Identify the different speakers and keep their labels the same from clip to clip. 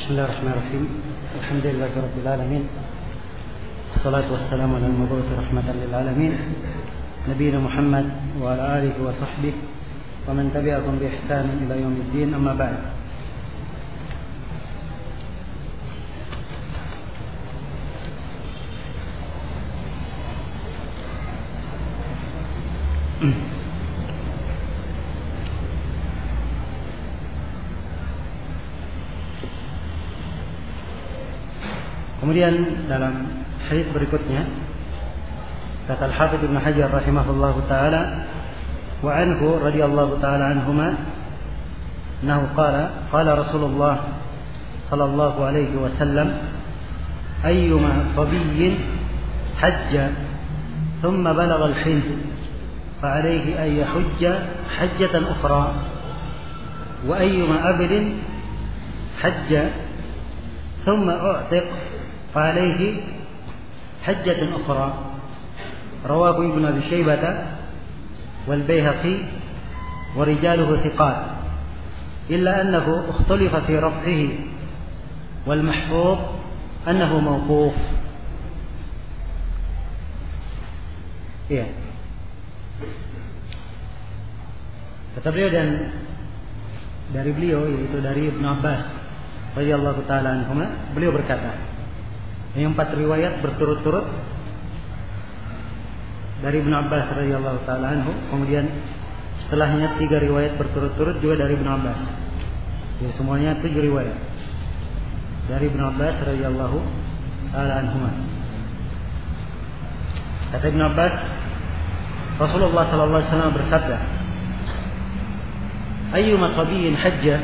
Speaker 1: بسم الله الرحمن الرحيم الحمد لله رب العالمين والصلاة والسلام على المبعوث رحمة للعالمين نبينا محمد وعلى آله وصحبه ومن تبعهم بإحسان إلى يوم الدين أما بعد. Kemudian dalam hadis berikutnya kata Al-Hafidz Ibnu Hajar rahimahullahu taala wa anhu radhiyallahu taala anhuma annahu qala Rasulullah sallallahu alaihi wasallam ayyuma sabiyyin hajja thumma balagha al-hinj fa alayhi an yahujja hajjatan ukhra wa ayyuma abdin hajja thumma u'tiq فعليه حجة أخرى رواه ابن أبي شيبة والبيهقي ورجاله ثقات إلا أنه اختلف في رفعه والمحفوظ أنه موقوف. Iya. Kata beliau dan dari beliau yaitu dari Ibnu Abbas radhiyallahu taala anhuma, beliau berkata, yang 4 riwayat berturut-turut dari Ibnu Abbas radhiyallahu taala anhu, kemudian setelahnya 3 riwayat berturut-turut juga dari Ibnu Abbas. Ya, semuanya 7 riwayat dari Ibnu Abbas radhiyallahu taala anhu. Kata Ibnu Abbas, Rasulullah sallallahu alaihi wasallam bersabda, ayyuma sabiyyin hajja,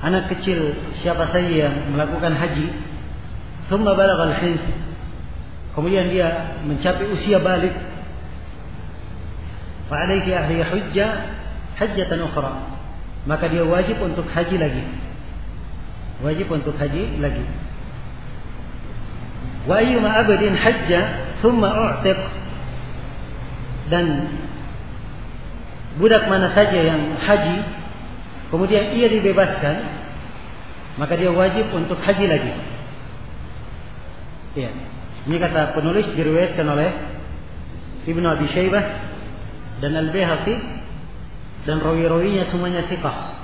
Speaker 1: anak kecil siapa saja yang melakukan haji, thumma balagha al-hinj, kemudian dia mencapai usia balik, fa alayhi an yahujja hajjatan ukhra, maka dia wajib untuk haji lagi. Wajib untuk haji lagi. Wa ayyuma abdin hajja thumma u'tiq, dan budak mana saja yang haji kemudian ia dibebaskan, maka dia wajib untuk haji lagi. Ya. Ini kata penulis diriwayatkan oleh Ibnu Abi Syaibah dan Al-Baihaqi, dan rawi-rawinya semuanya thiqah.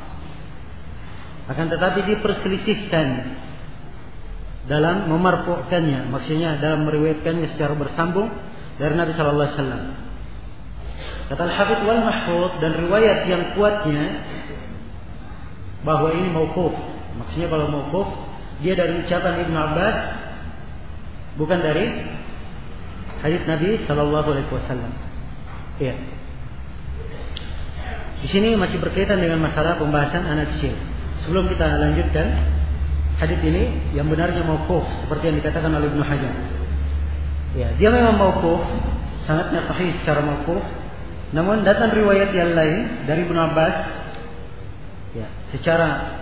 Speaker 1: Akan tetapi diperselisihkan dalam memarfu'kannya, maksudnya dalam meriwayatkannya secara bersambung dari Nabi sallallahu alaihi wasallam. Kata Al-Hafidz wal mahfuz, dan riwayat yang kuatnya bahwa ini mauquf. Maksudnya kalau mauquf dia dari ucapan Ibnu Abbas, bukan dari hadits Nabi sallallahu alaihi wasallam. Ya. Di sini masih berkaitan dengan masalah pembahasan anak kecil. Sebelum kita lanjutkan hadits ini yang benarnya mauquf seperti yang dikatakan oleh Ibnu Hajar. Ya, dia memang mauquf, sangatnya sahih secara mauquf. Namun datang riwayat yang lain dari Ibnu Abbas, ya, secara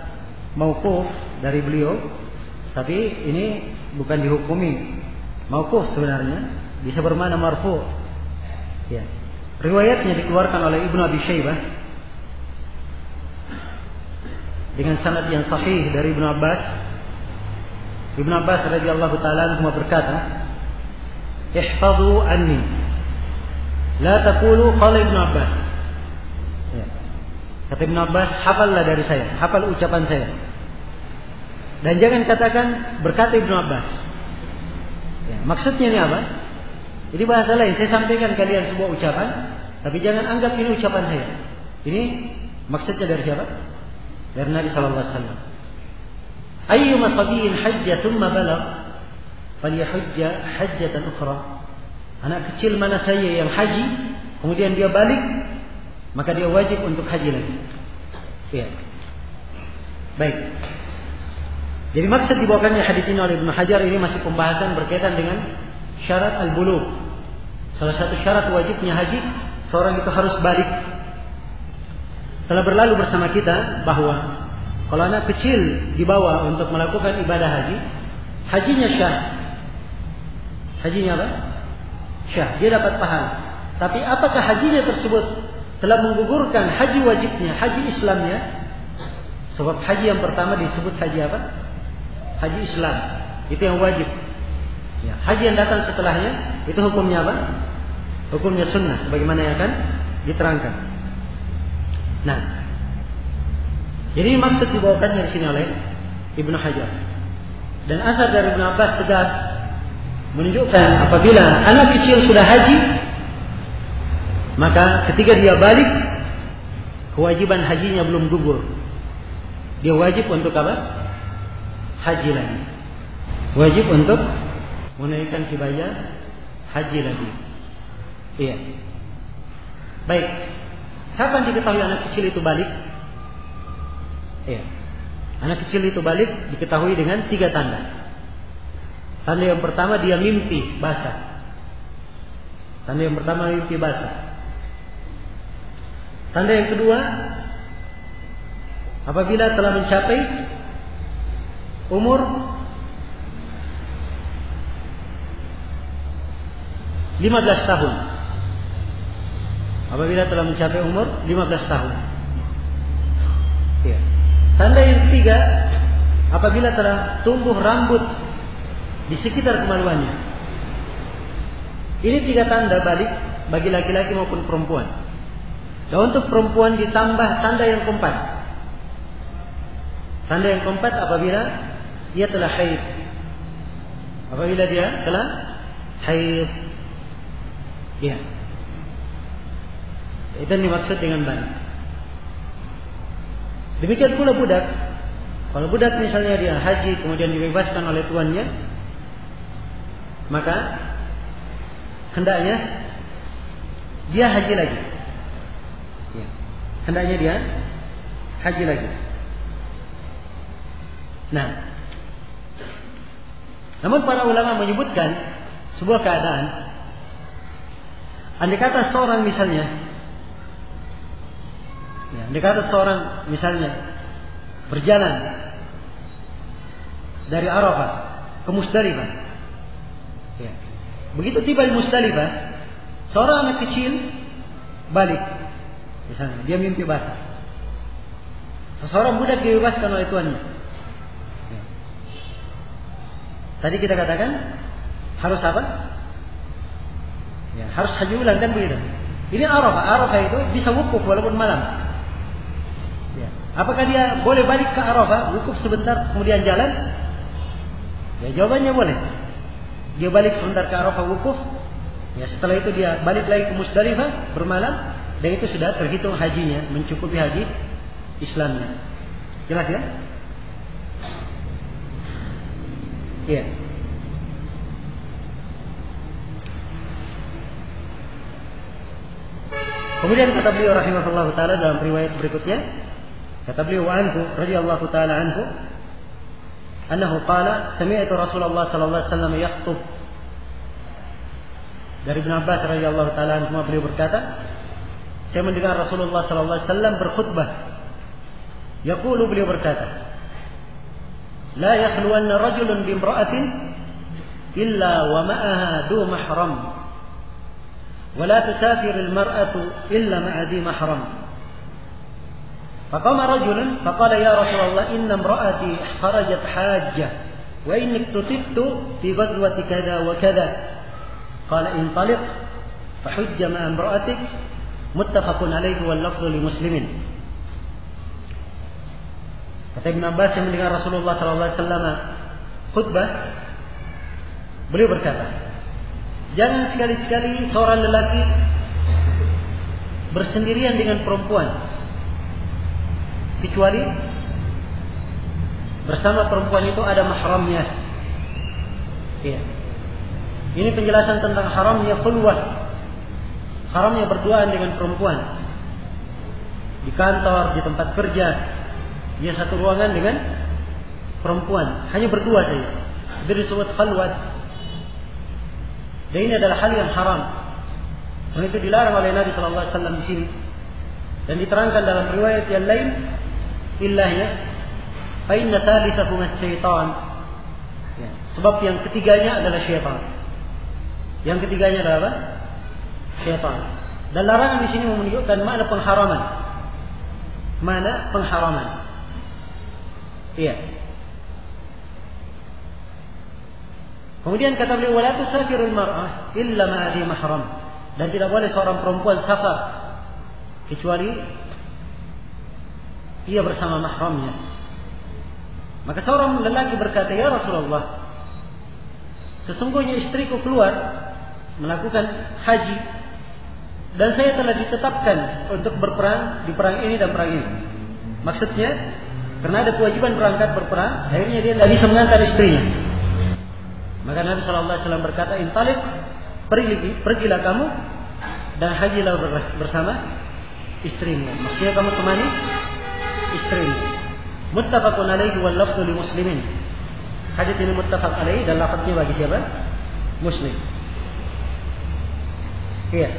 Speaker 1: mauquf dari beliau, tapi ini bukan dihukumi mauquf sebenarnya, bisa bermakna marfu'. Ya. Riwayatnya dikeluarkan oleh Ibnu Abi Syaibah dengan sanad yang sahih dari Ibnu Abbas. Ibnu Abbas radhiyallahu taala anhu berkata, "Ihfadhu anni, la taqulu qala Ibnu Abbas." Ya. Kata Ibnu Abbas, hafallah dari saya, hafal ucapan saya. Dan jangan katakan berkata Ibnu Abbas. Ya, maksudnya ini apa? Ini bahasa lain. Saya sampaikan kalian sebuah ucapan, tapi jangan anggap ini ucapan saya. Ini maksudnya dari siapa? Dari Nabi sallallahu alaihi wasallam. Ayyuma sabiyyin hajja thumma balagh falyahujja hajjatan ukhra. Anak kecil mana saja yang haji kemudian dia balik, maka dia wajib untuk haji lagi. Ya. Baik. Jadi maksud dibawakannya hadits ini oleh Ibnu Hajar ini masih pembahasan berkaitan dengan syarat al-bulugh. Salah satu syarat wajibnya haji, seorang itu harus balik. Telah berlalu bersama kita bahwa kalau anak kecil dibawa untuk melakukan ibadah haji, hajinya syah. Hajinya apa? Syah, dia dapat pahala. Tapi apakah hajinya tersebut telah menggugurkan haji wajibnya, haji Islamnya? Sebab haji yang pertama disebut haji apa? Haji Islam. Itu yang wajib. Ya, haji yang datang setelahnya itu hukumnya apa? Hukumnya sunnah, sebagaimana yang akan diterangkan. Nah, jadi maksud dibawakannya di sini oleh Ibnu Hajar. Dan asar dari Ibnu Abbas tegas menunjukkan apabila anak kecil sudah haji, maka ketika dia balik, kewajiban hajinya belum gugur. Dia wajib untuk apa? Haji lagi. Wajib untuk menunaikan ibadah haji lagi. Iya. Baik. Kapan diketahui anak kecil itu balik? Iya. Anak kecil itu balik diketahui dengan 3 tanda. Tanda yang pertama dia mimpi basah. Tanda yang pertama mimpi basah. Tanda yang kedua, apabila telah mencapai umur 15 tahun. Apabila telah mencapai umur 15 tahun. Ya. Tanda yang ketiga, apabila telah tumbuh rambut di sekitar kemaluannya. Ini 3 tanda balik bagi laki-laki maupun perempuan. Dan untuk perempuan ditambah tanda yang keempat. Tanda yang keempat apabila dia telah haid. Apabila dia telah haid. Ya. Itu yang dimaksud dengan balik. Demikian pula budak. Kalau budak misalnya dia haji kemudian dibebaskan oleh tuannya, maka hendaknya dia haji lagi. Ya. Hendaknya dia haji lagi. Nah, namun para ulama menyebutkan sebuah keadaan. Andai kata seorang misalnya, andai kata seorang misalnya berjalan dari Arafah ke Musdalifah, ya. Begitu tiba di Musdalifah, seorang anak kecil balik, misalnya dia mimpi basah. Seseorang budak dibebaskan oleh tuannya. Ya. Tadi kita katakan harus apa? Ya, harus haji ulang kan begitu. Ini Arafah. Arafah itu bisa wukuf walaupun malam. Ya. Apakah dia boleh balik ke Arafah, wukuf sebentar kemudian jalan? Ya, jawabannya boleh. Dia balik sebentar ke Arafah wukuf. Ya, setelah itu dia balik lagi ke Musdalifah bermalam, dan itu sudah terhitung hajinya, mencukupi haji Islamnya. Jelas ya? Iya. Kemudian kata beliau rahimahullah taala dalam riwayat berikutnya, kata beliau anhu radhiyallahu taala anhu, annahu qala sami'tu Rasulullah sallallahu alaihi wasallam yakhutub. Dari Ibnu Abbas radhiyallahu taala anhu beliau berkata, saya mendengar Rasulullah sallallahu alaihi wasallam berkhutbah. Yaqulu, beliau berkata, la yakhluwanna rajulun bimra'atin illa wa ma'aha du mahram. ولا تسافر المرأة إلا مع ذي محرم. فقام رجل فقال يا رسول الله إن امرأتي خرجت حاجة وإني اكتتبت في غزوة كذا وكذا. قال انطلق فحج مع امرأتك. متفق عليه واللفظ لمسلم. Kata Ibn Abbas yang mendengar Rasulullah SAW khutbah, beliau berkata, jangan sekali-sekali seorang lelaki bersendirian dengan perempuan, kecuali bersama perempuan itu ada mahramnya. Ya. Ini penjelasan tentang haramnya khulwah, haramnya berduaan dengan perempuan di kantor, di tempat kerja. Dia satu ruangan dengan perempuan, hanya berdua saja. Itu disebut khalwat. Dan ini adalah hal yang haram. Dan itu dilarang oleh Nabi sallallahu alaihi wasallam di sini. Dan diterangkan dalam riwayat yang lain, illahnya fa inna thalithakum asy-syaitan. Ya, sebab yang ketiganya adalah syaitan. Yang ketiganya adalah apa? Syaitan. Dan larangan di sini menunjukkan makna pengharaman. Mana pengharaman. Iya. Kemudian kata beliau, wala tusafirul mar'ah illa ma'adhi mahram. Dan tidak boleh seorang perempuan safar kecuali ia bersama mahramnya. Maka seorang lelaki berkata, ya Rasulullah, sesungguhnya istriku keluar melakukan haji dan saya telah ditetapkan untuk berperang di perang ini dan perang ini. Maksudnya, karena ada kewajiban berangkat berperang, akhirnya dia tidak bisa mengantar istrinya. Maka Nabi SAW berkata, intalik, pergilah kamu dan hajilah bersama istrimu. Maksudnya kamu temani istrimu. Muttafaqun alaihi wal lafdhu li muslimin. Hadis ini muttafaq alaihi dan lafaznya bagi siapa? Muslim. Iya.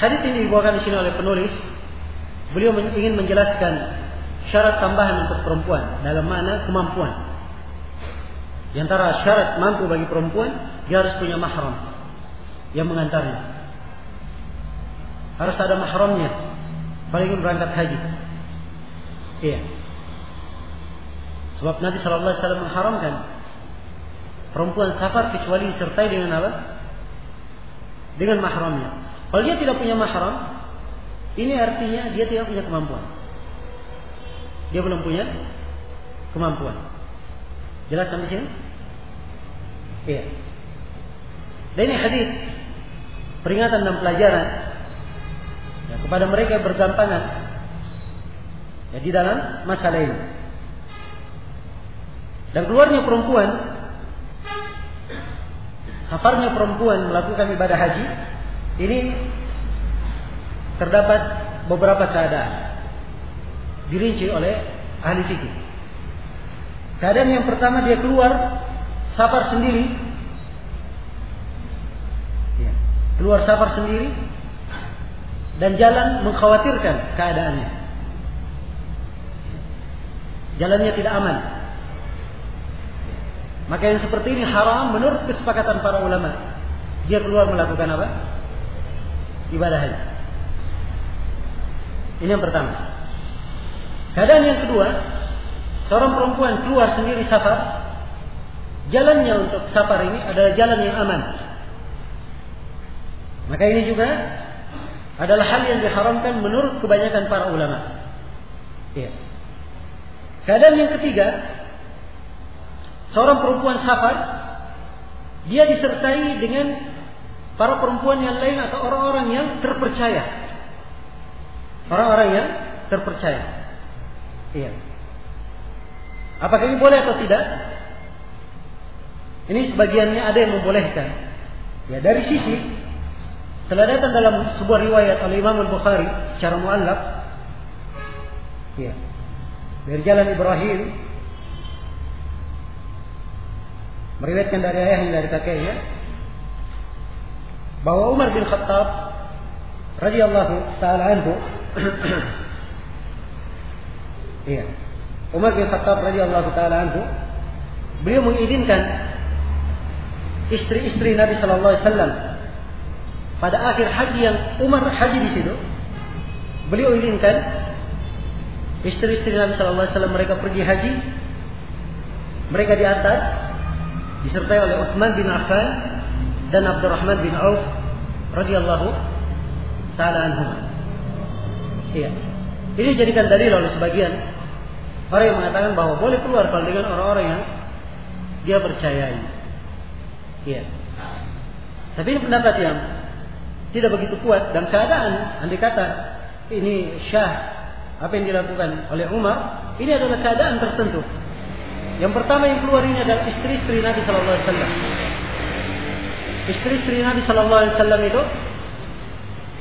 Speaker 1: Hadis ini dibawakan di sini oleh penulis. Beliau ingin menjelaskan syarat tambahan untuk perempuan dalam mana kemampuan. Di antara syarat mampu bagi perempuan, dia harus punya mahram yang mengantarnya. Harus ada mahramnya kalau ingin berangkat haji. Iya. Sebab Nabi SAW mengharamkan perempuan safar kecuali disertai dengan apa? Dengan mahramnya. Kalau dia tidak punya mahram, ini artinya dia tidak punya kemampuan. Dia belum punya kemampuan. Jelas sampai sini? Iya. Dan ini hadis peringatan dan pelajaran ya, kepada mereka yang bergampangan ya, di dalam masalah ini. Dan keluarnya perempuan, safarnya perempuan melakukan ibadah haji, ini terdapat beberapa keadaan dirinci oleh ahli fikih. Keadaan yang pertama, dia keluar safar sendiri. Ya, keluar safar sendiri dan jalan mengkhawatirkan keadaannya. Jalannya tidak aman. Maka yang seperti ini haram menurut kesepakatan para ulama. Dia keluar melakukan apa? Ibadah haji. Ini yang pertama. Keadaan yang kedua, seorang perempuan keluar sendiri safar, jalannya untuk safar ini adalah jalan yang aman. Maka ini juga adalah hal yang diharamkan menurut kebanyakan para ulama. Ya. Keadaan yang ketiga, seorang perempuan safar, dia disertai dengan para perempuan yang lain atau orang-orang yang terpercaya. Orang-orang yang terpercaya. Iya. Apakah ini boleh atau tidak? Ini sebagiannya ada yang membolehkan. Ya, dari sisi telah datang dalam sebuah riwayat oleh Imam Al-Bukhari secara muallaq. Ya. Dari jalan Ibrahim meriwayatkan dari ayahnya dari kakeknya bahwa Umar bin Khattab radhiyallahu taala anhu iya, Umar bin Khattab radhiyallahu taala anhu, beliau mengizinkan istri-istri Nabi sallallahu alaihi wasallam pada akhir haji yang Umar haji di situ. Beliau izinkan istri-istri Nabi sallallahu alaihi wasallam mereka pergi haji. Mereka diantar disertai oleh Utsman bin Affan dan Abdurrahman bin Auf radhiyallahu taala anhum. Iya. Ini dijadikan dalil oleh sebagian orang yang mengatakan bahwa boleh keluar kalau dengan orang-orang yang dia percayai. Iya. Tapi ini pendapat yang tidak begitu kuat dan keadaan andai kata ini syah apa yang dilakukan oleh Umar, ini adalah keadaan tertentu. Yang pertama yang keluar ini adalah istri-istri Nabi sallallahu alaihi wasallam. Istri-istri Nabi sallallahu alaihi wasallam itu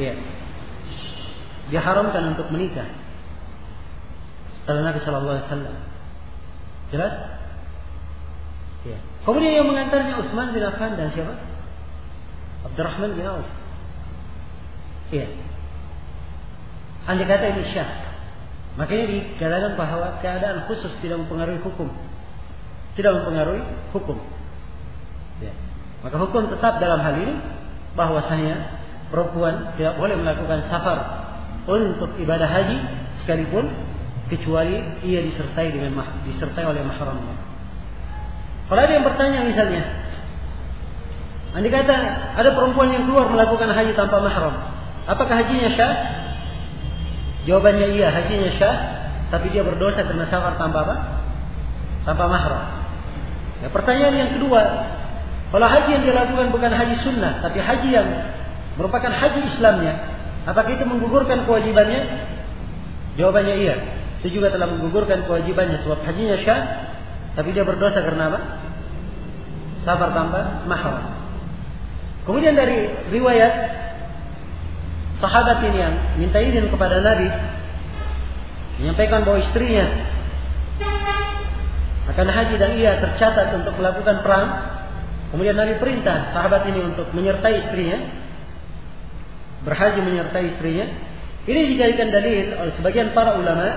Speaker 1: iya, diharamkan untuk menikah setelah Nabi sallallahu alaihi wasallam. Jelas? Ya. Kemudian yang mengantarnya Utsman bin Affan dan siapa? Abdurrahman bin Auf. Iya. Andai kata ini syah, makanya dikatakan bahwa keadaan khusus tidak mempengaruhi hukum. Tidak mempengaruhi hukum. Ya. Maka hukum tetap dalam hal ini bahwasanya perempuan tidak boleh melakukan safar untuk ibadah haji sekalipun, kecuali ia disertai oleh mahramnya. Kalau ada yang bertanya misalnya, andai kata ada perempuan yang keluar melakukan haji tanpa mahram, apakah hajinya syah? Jawabannya iya, hajinya syah, tapi dia berdosa karena safar tanpa apa? Tanpa mahram. Ya, pertanyaan yang kedua, kalau haji yang dia lakukan bukan haji sunnah, tapi haji yang merupakan haji Islamnya, apakah itu menggugurkan kewajibannya? Jawabannya iya, itu juga telah menggugurkan kewajibannya, sebab hajinya syah, tapi dia berdosa karena apa? Safar tanpa mahram. Kemudian dari riwayat sahabat ini yang minta izin kepada Nabi, menyampaikan bahwa istrinya akan haji dan ia tercatat untuk melakukan perang. Kemudian Nabi perintah sahabat ini untuk menyertai istrinya, berhaji menyertai istrinya. Ini dijadikan dalil oleh sebagian para ulama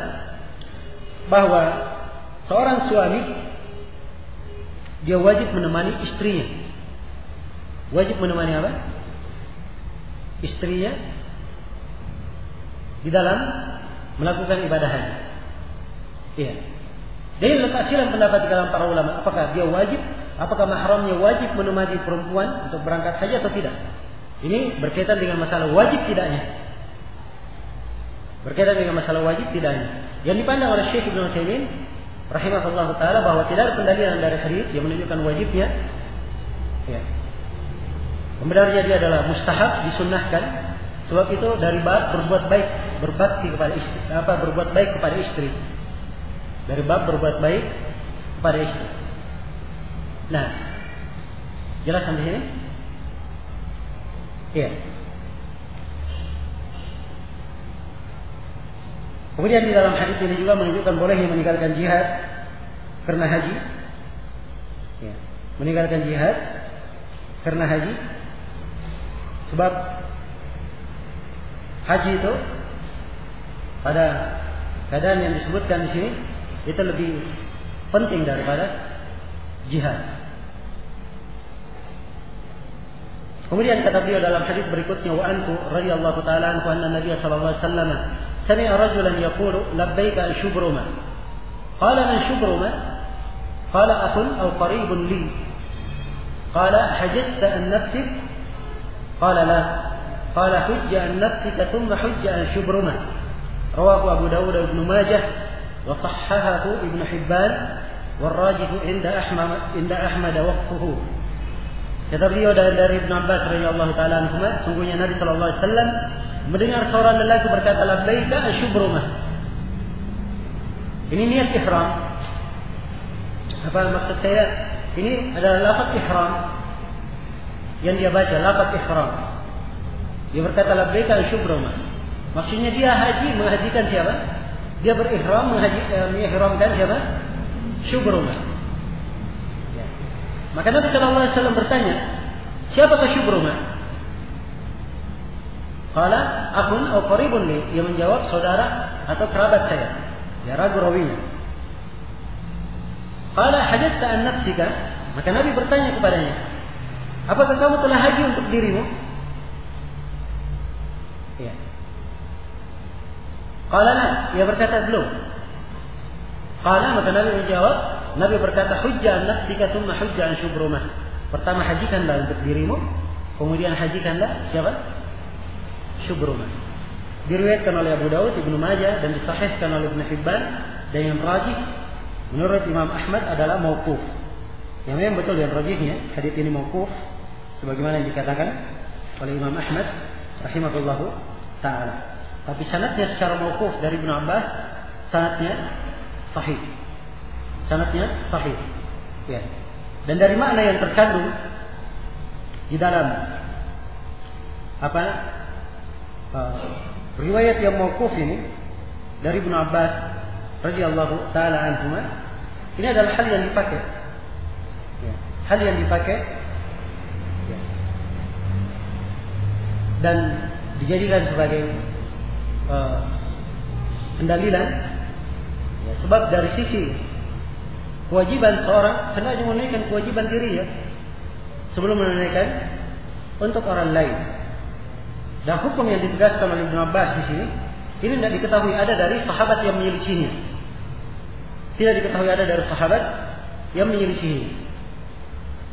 Speaker 1: bahwa seorang suami dia wajib menemani istrinya. Wajib menemani apa? Istrinya di dalam melakukan ibadah haji. Iya. Jadi letak silang pendapat di kalangan para ulama, apakah dia wajib, apakah mahramnya wajib menemani perempuan untuk berangkat haji atau tidak. Ini berkaitan dengan masalah wajib tidaknya. Berkaitan dengan masalah wajib tidaknya. Yang dipandang oleh Syekh Ibnu Utsaimin rahimahullah taala bahwa tidak ada pendalilan dari hadis yang menunjukkan wajibnya. Ya. Sebenarnya dia adalah mustahab, disunnahkan. Sebab itu dari bab berbuat baik, berbakti kepada istri, berbuat baik kepada istri. Dari bab berbuat baik kepada istri. Nah, jelas sampai sini? Iya. Kemudian di dalam hadis ini juga menunjukkan bolehnya meninggalkan jihad karena haji. Ya. Meninggalkan jihad karena haji. Sebab haji itu pada keadaan yang disebutkan di sini itu lebih penting daripada jihad. Kemudian kata beliau dalam hadis berikutnya, wa anhu radhiyallahu taala anhu anna Nabiy sallallahu alaihi wasallam sami'a rajulan yaqulu labbaika shubruma. Qala man shubruma? Qala akhun aw qaribun li. Qala hajjta an nafsik? Qala la. Qala hujja an nafsika thumma hujja an shubruma. Rawahu Abu Dawud wa Ibnu Majah wa sahhahahu Ibnu Hibban wal rajih inda Ahmad waqfuhu. Kata beliau dari Ibnu Abbas radhiyallahu taala anhu, sungguhnya Nabi sallallahu alaihi wasallam mendengar seorang lelaki berkata labbaika asyubrumah. Ini niat ihram. Apa maksud saya? Ini adalah lafaz ihram yang dia baca, lafaz ihram. Dia berkata labbaika asyubrumah. Maksudnya dia haji, menghajikan siapa? Dia berihram mengihramkan siapa? Syubrumah. Maka Nabi sallallahu alaihi wasallam bertanya, siapakah Syubrumah? Qala akhun aw qaribun li. Ia menjawab, saudara atau kerabat saya. Ya, ragu rawinya. Qala hajjta an nafsika. Maka Nabi bertanya kepadanya, apakah kamu telah haji untuk dirimu? Ya. Qala la. Ia berkata belum. Qala, maka Nabi menjawab, Nabi berkata hujja an nafsika thumma hujja an syubrumah. Pertama hajikanlah untuk dirimu, kemudian hajikanlah siapa? Syubrumah. Diriwayatkan oleh Abu Dawud, Ibnu Majah dan disahihkan oleh Ibnu Hibban, dan yang rajih menurut Imam Ahmad adalah mauquf. Yang memang betul yang rajihnya hadis ini mauquf sebagaimana yang dikatakan oleh Imam Ahmad rahimahullahu taala. Tapi sanadnya secara mauquf dari Ibnu Abbas sanadnya sahih. Sanadnya sahih. Ya. Dan dari makna yang terkandung di dalam riwayat yang mauquf ini dari Ibnu Abbas radhiyallahu taala anhu, ini adalah hal yang dipakai. Ya. Hal yang dipakai. Ya. Dan dijadikan sebagai pendalilan. Ya, sebab dari sisi kewajiban seorang hendaknya menunaikan kewajiban dirinya sebelum menunaikan untuk orang lain. Dan hukum yang ditegaskan oleh Ibnu Abbas di sini Ini tidak diketahui ada dari sahabat yang menyelisihinya. Tidak diketahui ada dari sahabat yang menyelisihinya.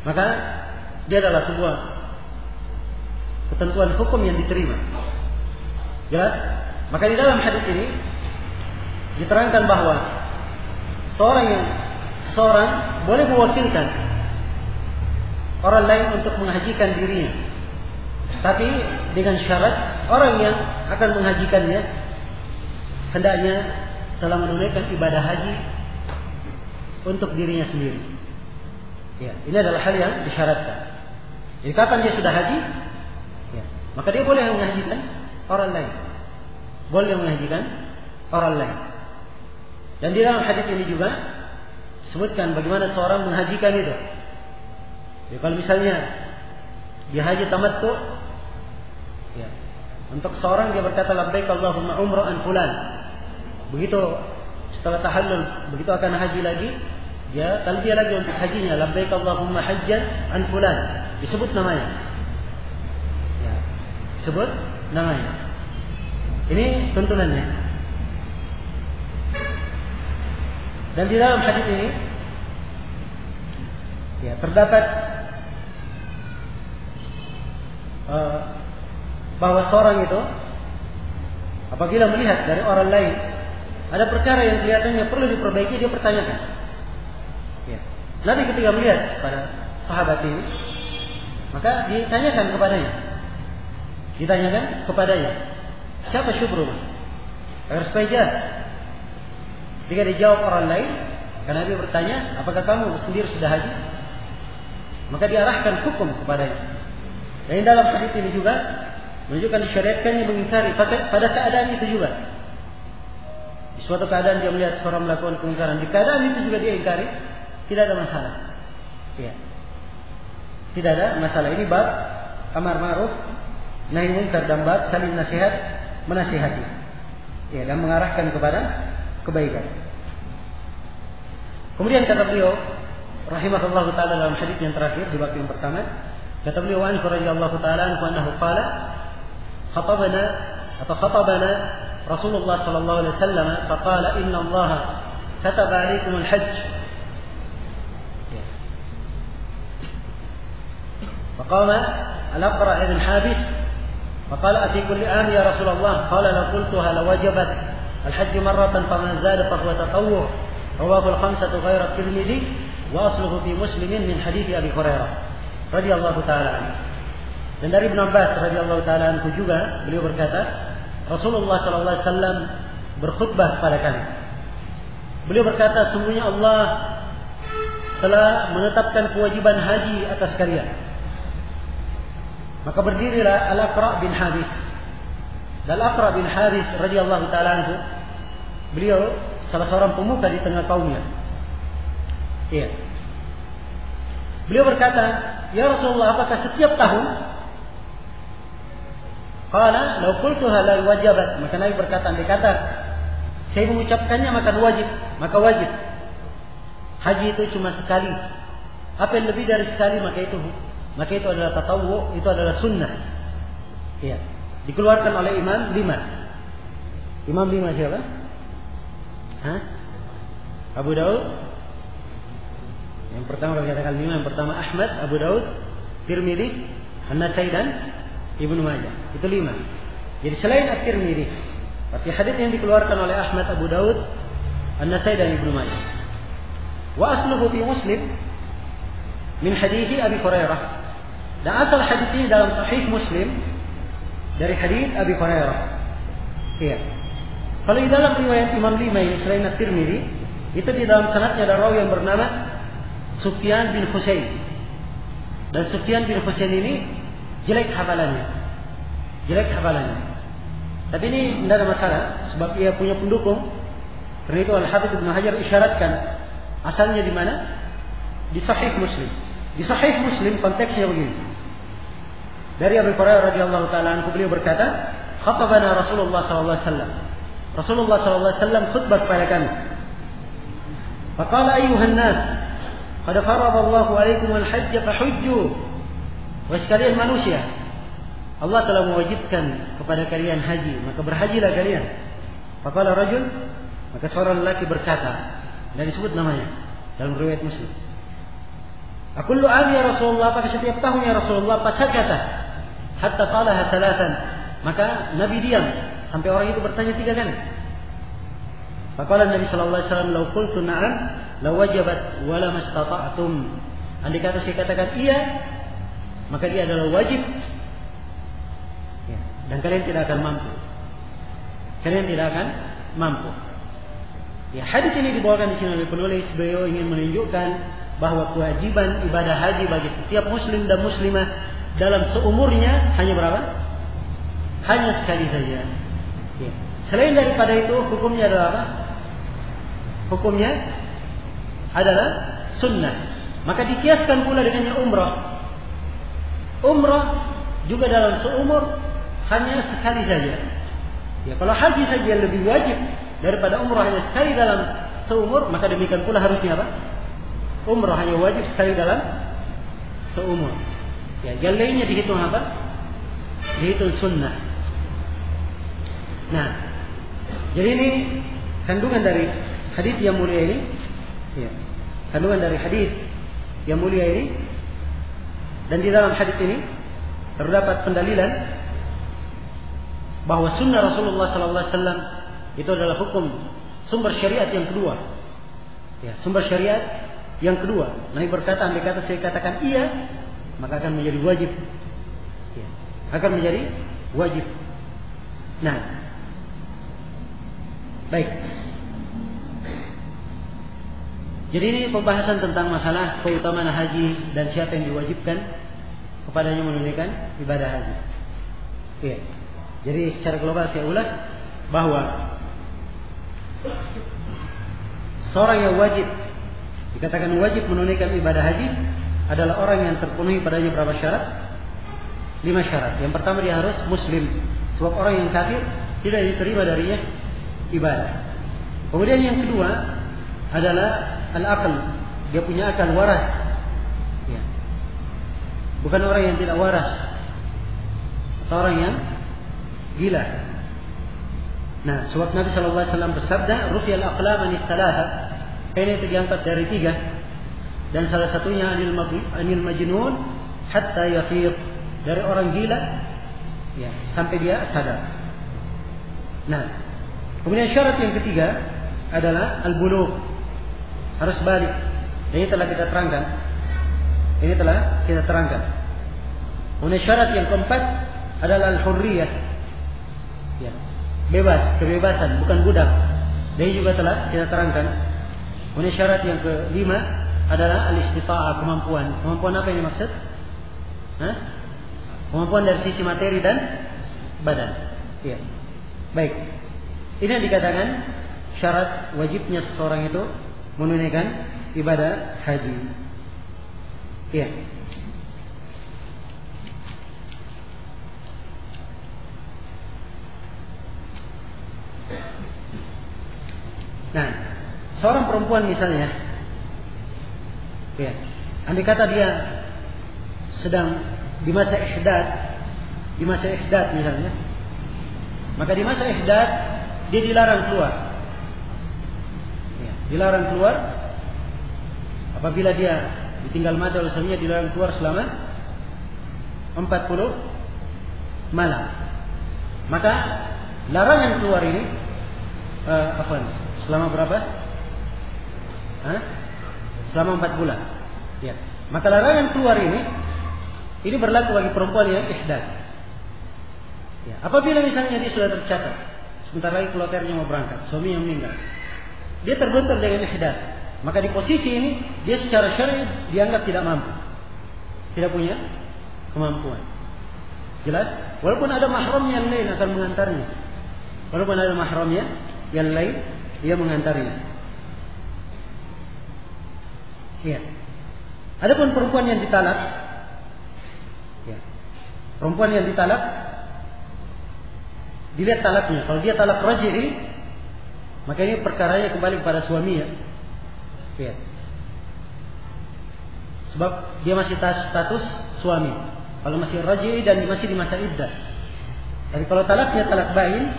Speaker 1: Maka dia adalah sebuah ketentuan hukum yang diterima. Jelas? Maka di dalam hadis ini diterangkan bahwa seorang boleh mewakilkan orang lain untuk menghajikan dirinya, tapi dengan syarat orang yang akan menghajikannya hendaknya telah menunaikan ibadah haji untuk dirinya sendiri. Ya, ini adalah hal yang disyaratkan. Jadi kapan dia sudah haji, ya, maka dia boleh menghajikan orang lain. Boleh menghajikan orang lain. Dan di dalam hadis ini juga disebutkan bagaimana seorang menghajikan itu. Ya, kalau misalnya dia haji tamattu, ya, untuk seorang dia berkata labbaik Allahumma umra'an fulan. Begitu setelah tahallul, begitu akan haji lagi, dia talbiyah lagi untuk hajinya, labbaik Allahumma hajjan an fulan. Disebut namanya. Ya, disebut namanya. Ini tuntunannya. Dan di dalam hadis ini ya terdapat bahwa seorang itu apabila melihat dari orang lain ada perkara yang kelihatannya perlu diperbaiki, dia pertanyakan. Ya. Nabi ketika melihat pada sahabat ini, maka ditanyakan kepadanya, siapa syubruma? Agar supaya jelas. Jika dijawab orang lain, karena Nabi bertanya, apakah kamu sendiri sudah haji? Maka diarahkan hukum kepadanya. Dan dalam hadis ini juga menunjukkan disyariatkannya mengingkari pada keadaan itu juga. Di suatu keadaan dia melihat seorang melakukan kemungkaran, di keadaan itu juga dia ingkari, tidak ada masalah. Ya. Tidak ada masalah. Ini bab amar ma'ruf nahi munkar dan bab saling nasihat menasihati. Ya, dan mengarahkan kepada kebaikan. Kemudian kata beliau rahimahullahu taala dalam hadis yang terakhir di bab yang pertama, kata beliau an radhiyallahu taala anhu qala khatabana Rasulullah sallallahu alaihi wasallam faqala inna Allah kataba alaikum al-hajj faqama al-Aqra' ibn Habis faqala ati kulli am ya Rasulullah qala la qultuha lawajabat الحج مرة فمن زاد فهو تطوع رواه الخمسة غير الترمذي وأصله في مسلم من حديث أبي هريرة رضي الله تعالى عنه. Dan dari Ibn Abbas radhiyallahu taala anhu juga beliau berkata, Rasulullah sallallahu alaihi wasallam berkhutbah kepada kami. Beliau berkata, sungguhnya Allah telah menetapkan kewajiban haji atas kalian. Maka berdirilah Al-Aqra' bin Habis. Dan Al-Aqra' bin Habis radhiyallahu taala anhu, beliau salah seorang pemuka di tengah kaumnya. Iya. Beliau berkata, "Ya Rasulullah, apakah setiap tahun?" Qala, "Law qultuha la wajabat." Maka Nabi berkata, andai kata saya mengucapkannya maka wajib. Haji itu cuma sekali. Apa yang lebih dari sekali maka itu adalah tatawwu, itu adalah sunnah. Iya. Dikeluarkan oleh Imam 5. Imam 5 siapa? Abu Daud. Yang pertama kalau katakan 5, yang pertama Ahmad, Abu Daud, Tirmidzi, An-Nasai dan Ibnu Majah. Itu 5. Jadi selain At-Tirmidzi, berarti hadis yang dikeluarkan oleh Ahmad, Abu Daud, An-Nasai dan Ibnu Majah. Wa asluhu fi Muslim min hadits Abi Hurairah. Dan asal hadis ini dalam Sahih Muslim dari hadis Abi Hurairah. Iya. Kalau di dalam riwayat Imam 5 ini selain At-Tirmidzi, itu di dalam sanadnya ada rawi yang bernama Sufyan bin Husain. Dan Sufyan bin Husain ini jelek hafalannya. Tapi ini tidak ada masalah sebab ia punya pendukung. Karena itu Al-Hafidz Ibnu Hajar isyaratkan asalnya di mana? Di Sahih Muslim. Di Sahih Muslim konteksnya begini. Dari Abu Hurairah radhiyallahu taala anhu beliau berkata, "Khatabana Rasulullah sallallahu alaihi wasallam." Rasulullah sallallahu alaihi wasallam khutbah kepada kami. Faqala ayyuhan nas, qad farada Allahu 'alaikum al-hajj fahujju. Wahai sekalian manusia, Allah telah mewajibkan kepada kalian haji, maka berhajilah kalian. Faqala rajul, maka seorang lelaki berkata, dan disebut namanya dalam riwayat Muslim. Aqullu ami ya Rasulullah, apakah setiap tahun ya Rasulullah? Fasakata hatta qalaha thalathan. Maka Nabi diam sampai orang itu bertanya 3 kali. Faqala Nabi sallallahu alaihi wasallam, "Law qultu na'am, law wajabat wa lam istata'tum." Andai kata saya katakan iya, maka dia adalah wajib. Ya, dan kalian tidak akan mampu. Kalian tidak akan mampu. Ya, hadis ini dibawakan di sini oleh penulis. Beliau ingin menunjukkan bahwa kewajiban ibadah haji bagi setiap muslim dan muslimah dalam seumurnya hanya berapa? Hanya sekali saja. Ya. Selain daripada itu, hukumnya adalah apa? Hukumnya adalah sunnah. Maka dikiaskan pula dengannya umrah. Umrah juga dalam seumur hanya sekali saja. Ya, kalau haji saja lebih wajib daripada umrah hanya sekali dalam seumur, maka demikian pula harusnya apa? Umrah hanya wajib sekali dalam seumur. Ya, yang lainnya dihitung apa? Dihitung sunnah. Nah, jadi ini kandungan dari hadis yang mulia ini. Ya, kandungan dari hadis yang mulia ini. Dan di dalam hadis ini terdapat pendalilan bahwa sunnah Rasulullah SAW itu adalah hukum sumber syariat yang kedua. Ya, sumber syariat yang kedua. Nabi berkata, andai kata saya katakan iya, maka akan menjadi wajib. Ya, akan menjadi wajib. Nah, baik. Jadi ini pembahasan tentang masalah keutamaan haji dan siapa yang diwajibkan kepadanya menunaikan ibadah haji. Ya. Jadi secara global saya ulas bahwa seorang yang wajib, dikatakan wajib menunaikan ibadah haji adalah orang yang terpenuhi padanya berapa syarat? 5 syarat. Yang pertama, dia harus muslim. Sebab orang yang kafir tidak diterima darinya ibadah. Kemudian yang kedua adalah al-aql. Dia punya akal waras. Ya. Bukan orang yang tidak waras, atau orang yang gila. Nah, sebab Nabi SAW bersabda, "Rufi'al aqlam anis thalatha." Ini diangkat dari 3, dan salah satunya anil majnun hatta yafiq, dari orang gila ya sampai dia sadar. Nah, kemudian syarat yang ketiga adalah al-bulugh, harus balik. Ini telah kita terangkan. Kemudian syarat yang keempat adalah al-hurriyah. Ya, bebas, kebebasan, bukan budak. Ini juga telah kita terangkan. Kemudian syarat yang kelima adalah al-istita'ah, kemampuan. Kemampuan apa yang dimaksud? Kemampuan dari sisi materi dan badan. Ya. Baik. Ini yang dikatakan syarat wajibnya seseorang itu menunaikan ibadah haji. Ya. Nah, seorang perempuan misalnya, ya, andai kata dia sedang di masa ihdad misalnya, maka di masa ihdad dia dilarang keluar. Ya, dilarang keluar. Apabila dia ditinggal mati oleh suaminya, dilarang keluar selama 40 malam. Maka larangan keluar ini selama berapa? Selama 4 bulan. Ya. Maka larangan keluar ini berlaku bagi perempuan yang ihdad. Ya. Apabila misalnya dia sudah tercatat, sebentar lagi keluarganya mau berangkat, suami yang meninggal, dia terbentur dengan ihdad, maka di posisi ini dia secara syar'i dianggap tidak mampu, tidak punya kemampuan. Jelas? Walaupun ada mahramnya yang lain akan mengantarnya. Walaupun ada mahramnya yang lain, dia mengantarnya. Ya. Adapun perempuan yang ditalak, ya. Perempuan yang ditalak, dilihat talaknya. Kalau dia talak raj'i, maka ini perkaranya kembali kepada suaminya. Ya. Sebab dia masih status suami. Kalau masih raj'i dan masih di masa iddah. Tapi kalau talaknya talak bain,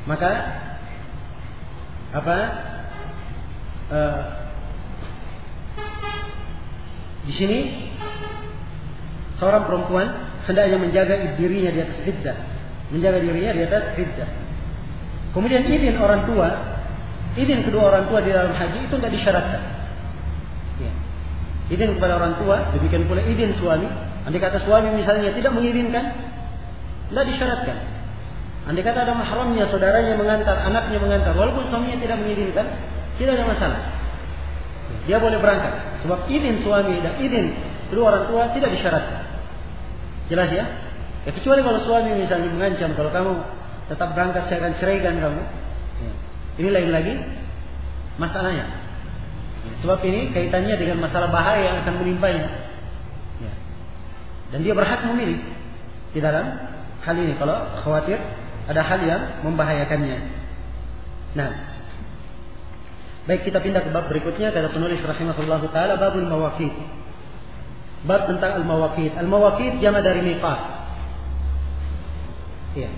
Speaker 1: maka di sini seorang perempuan hendaknya menjaga dirinya di atas iddah, menjaga dirinya di atas iddah. Kemudian izin orang tua, izin kedua orang tua di dalam haji itu tidak disyaratkan. Ya. Izin kepada orang tua, demikian pula izin suami. Andai kata suami misalnya tidak mengizinkan, tidak disyaratkan. Andai kata ada mahramnya, saudaranya mengantar, anaknya mengantar, walaupun suaminya tidak mengizinkan, tidak ada masalah. Dia boleh berangkat. Sebab izin suami dan izin kedua orang tua tidak disyaratkan. Jelas ya? Ya kecuali kalau suami misalnya mengancam, kalau kamu tetap berangkat saya akan ceraikan kamu. Ya. Ini lain lagi masalahnya. Ya. Sebab ini kaitannya dengan masalah bahaya yang akan menimpanya. Ya. Dan dia berhak memilih di dalam hal ini kalau khawatir ada hal yang membahayakannya. Nah, baik, kita pindah ke bab berikutnya. Kata penulis rahimahullahu taala, babul mawaqit. Bab tentang al-mawaqit. Al-mawaqit jama dari miqat. Iya.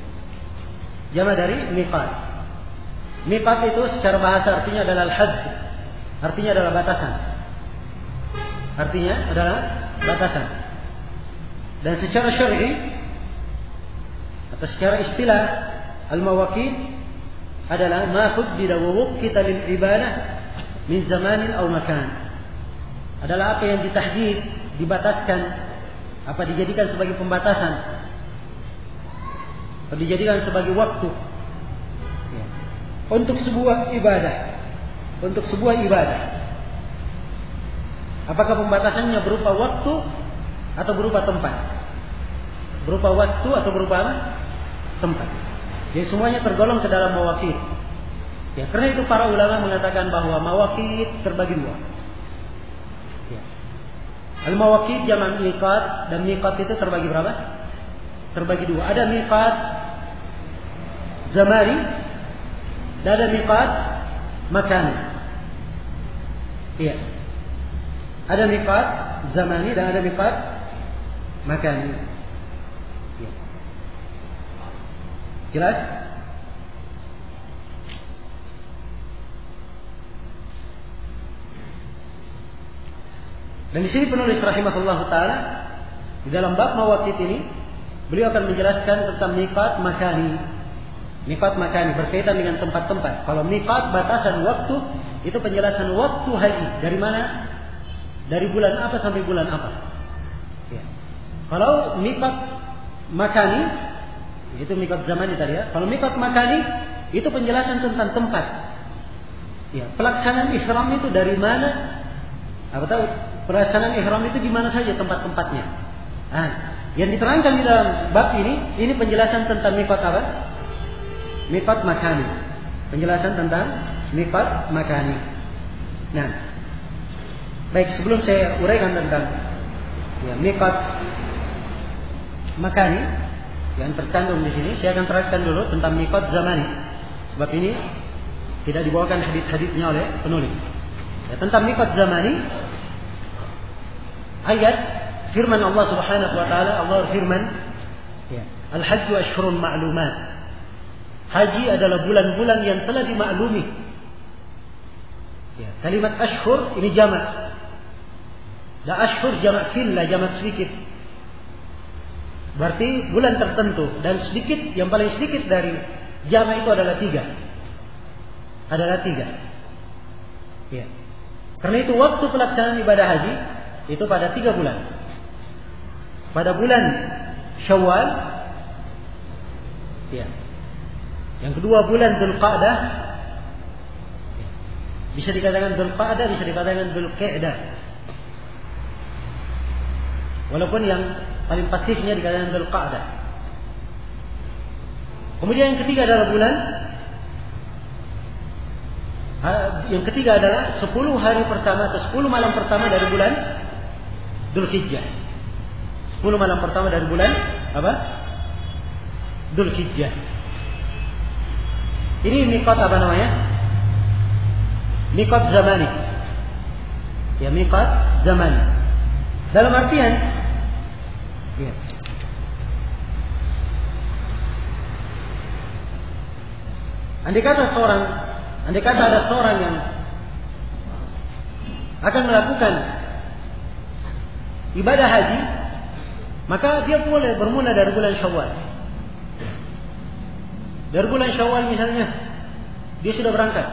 Speaker 1: Jama dari miqat. Miqat itu secara bahasa artinya adalah al-hadd. Artinya adalah batasan. Artinya adalah batasan. Dan secara syar'i atau secara istilah al-mawaqit adalah ma huddida wa wuqita lil ibadah min zamanin aw makan. Adalah apa yang ditahdid, dibataskan, apa dijadikan sebagai pembatasan, atau dijadikan sebagai waktu ya, untuk sebuah ibadah, untuk sebuah ibadah. Apakah pembatasannya berupa waktu atau berupa tempat? Berupa waktu atau berupa apa? Tempat. Jadi semuanya tergolong ke dalam mawaqit. Ya, karena itu para ulama mengatakan bahwa mawaqit terbagi dua. Ya. Al-mawaqit jamak miqat, dan miqat itu terbagi berapa? Terbagi dua. Ada miqat zamani dan ada miqat makani. Iya. Ada miqat zamani dan ada miqat makani. Ya. Jelas? Dan di sini penulis rahimahullahu taala di dalam bab mawaqit ini beliau akan menjelaskan tentang miqat makani. Miqat makani berkaitan dengan tempat-tempat. Kalau miqat batasan waktu, itu penjelasan waktu haji. Dari mana? Dari bulan apa sampai bulan apa? Ya. Kalau miqat makani, itu miqat zamani tadi ya. Kalau miqat makani, itu penjelasan tentang tempat. Ya, pelaksanaan ihram itu dari mana? Apa tahu? Pelaksanaan ihram itu di mana saja tempat-tempatnya. Nah, yang diterangkan di dalam bab ini penjelasan tentang miqat apa? Miqat makani. Penjelasan tentang miqat makani. Nah, baik, sebelum saya uraikan tentang ya, miqat makani yang tercantum di sini, saya akan terangkan dulu tentang miqat zamani. Sebab ini tidak dibawakan hadis-hadisnya oleh penulis. Ya, tentang miqat zamani, ayat firman Allah Subhanahu wa taala, Allah firman, ya, al-hajju ashhurun ma'lumat. Haji adalah bulan-bulan yang telah dimaklumi. Ya, kalimat ashhur ini jamak. Dan ashhur jamak fillah, jamak sedikit. Berarti bulan tertentu, dan sedikit, yang paling sedikit dari jamak itu adalah 3. Adalah 3. Ya. Karena itu waktu pelaksanaan ibadah haji itu pada 3 bulan. Pada bulan Syawal, ya. Yang kedua bulan Dzulqa'dah, bisa dikatakan Dzulqa'dah, bisa dikatakan Dzulqa'dah. Walaupun yang paling pasifnya dikatakan Dzulqa'dah. Kemudian yang ketiga adalah bulan, yang ketiga adalah 10 hari pertama atau 10 malam pertama dari bulan Dzulhijjah. 10 malam pertama dari bulan apa? Dzulhijjah. Ini miqat apa namanya? Miqat zamani. Ya, miqat zamani. Dalam artian, ya, andai kata seorang Andai kata ada seorang yang akan melakukan ibadah haji, maka dia boleh bermula dari bulan Syawal. Dari bulan Syawal misalnya, dia sudah berangkat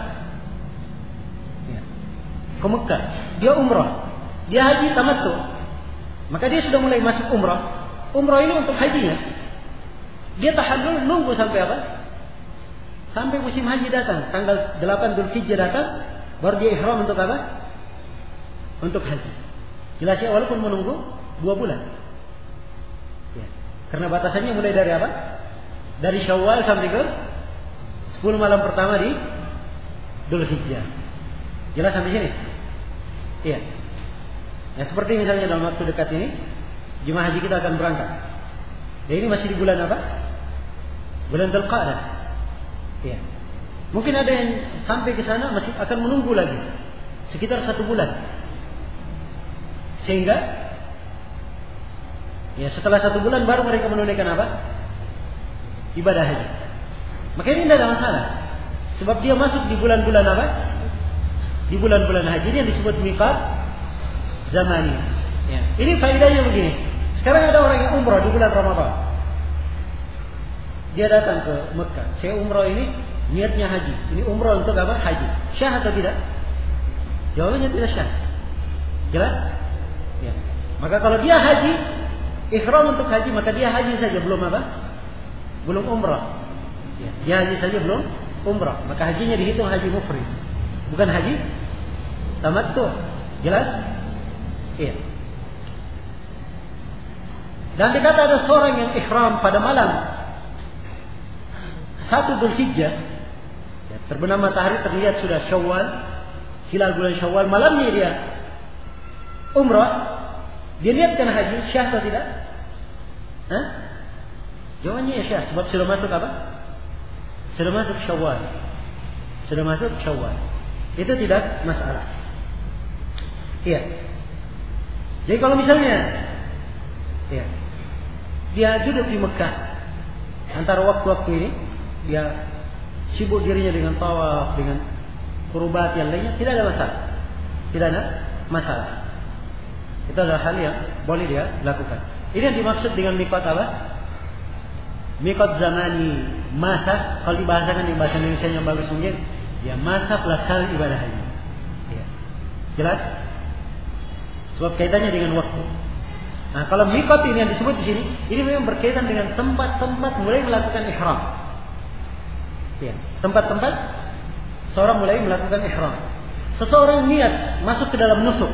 Speaker 1: ke Mekah, dia umrah, dia haji tamattu, maka dia sudah mulai masuk umrah. Umrah ini untuk hajinya. Dia tahallul nunggu sampai apa? Sampai musim haji datang, tanggal 8 Dzulhijjah datang, baru dia ihram untuk apa? Untuk haji. Jelas ya, walaupun menunggu 2 bulan. Ya. Karena batasannya mulai dari apa? Dari Syawal sampai ke 10 malam pertama di Dzulhijjah. Jelas sampai sini? Iya. Ya, seperti misalnya dalam waktu dekat ini, jemaah haji kita akan berangkat. Dan ini masih di bulan apa? Bulan Dzulqa'dah. Iya. Mungkin ada yang sampai ke sana masih akan menunggu lagi sekitar 1 bulan. Sehingga ya setelah 1 bulan baru mereka menunaikan apa? Ibadah haji. Maka ini tidak ada masalah. Sebab dia masuk di bulan-bulan apa? Di bulan-bulan haji ini yang disebut miqat zamani. Ya. Ini faedahnya begini. Sekarang ada orang yang umrah di bulan Ramadan. Dia datang ke Mekah. Saya umrah ini niatnya haji. Ini umrah untuk apa? Haji. Syah atau tidak? Jawabannya tidak syah. Jelas? Ya. Maka kalau dia haji, ihram untuk haji, maka dia haji saja, belum apa? Belum umrah. Ya. Dia haji saja belum umrah. Maka hajinya dihitung haji mufrid, bukan haji tamattu. Jelas? Iya. Dan dikata ada seorang yang ihram pada malam 1 Dzulhijjah, ya, terbenam matahari, terlihat sudah Syawal, hilal bulan Syawal, malamnya dia umrah, dia niatkan haji, syah atau tidak? Hah? Jawabannya ya syah, sebab sudah masuk apa? Sudah masuk Syawal. Sudah masuk Syawal. Itu tidak masalah. Iya. Jadi kalau misalnya ya, dia duduk di Mekah antara waktu-waktu ini, dia sibuk dirinya dengan tawaf, dengan kurbat yang lainnya, tidak ada masalah. Tidak ada masalah. Itu adalah hal yang boleh dia lakukan. Ini yang dimaksud dengan miqat apa? Miqat zamani, masa. Kalau dibahasakan di bahasa Indonesia yang bagus mungkin, ya masa pelaksanaan ibadah haji. Ya. Jelas? Sebab kaitannya dengan waktu. Nah, kalau miqat ini yang disebut di sini, ini memang berkaitan dengan tempat-tempat mulai melakukan ihram. Ya, tempat-tempat seorang mulai melakukan ihram. Seseorang niat masuk ke dalam nusuk.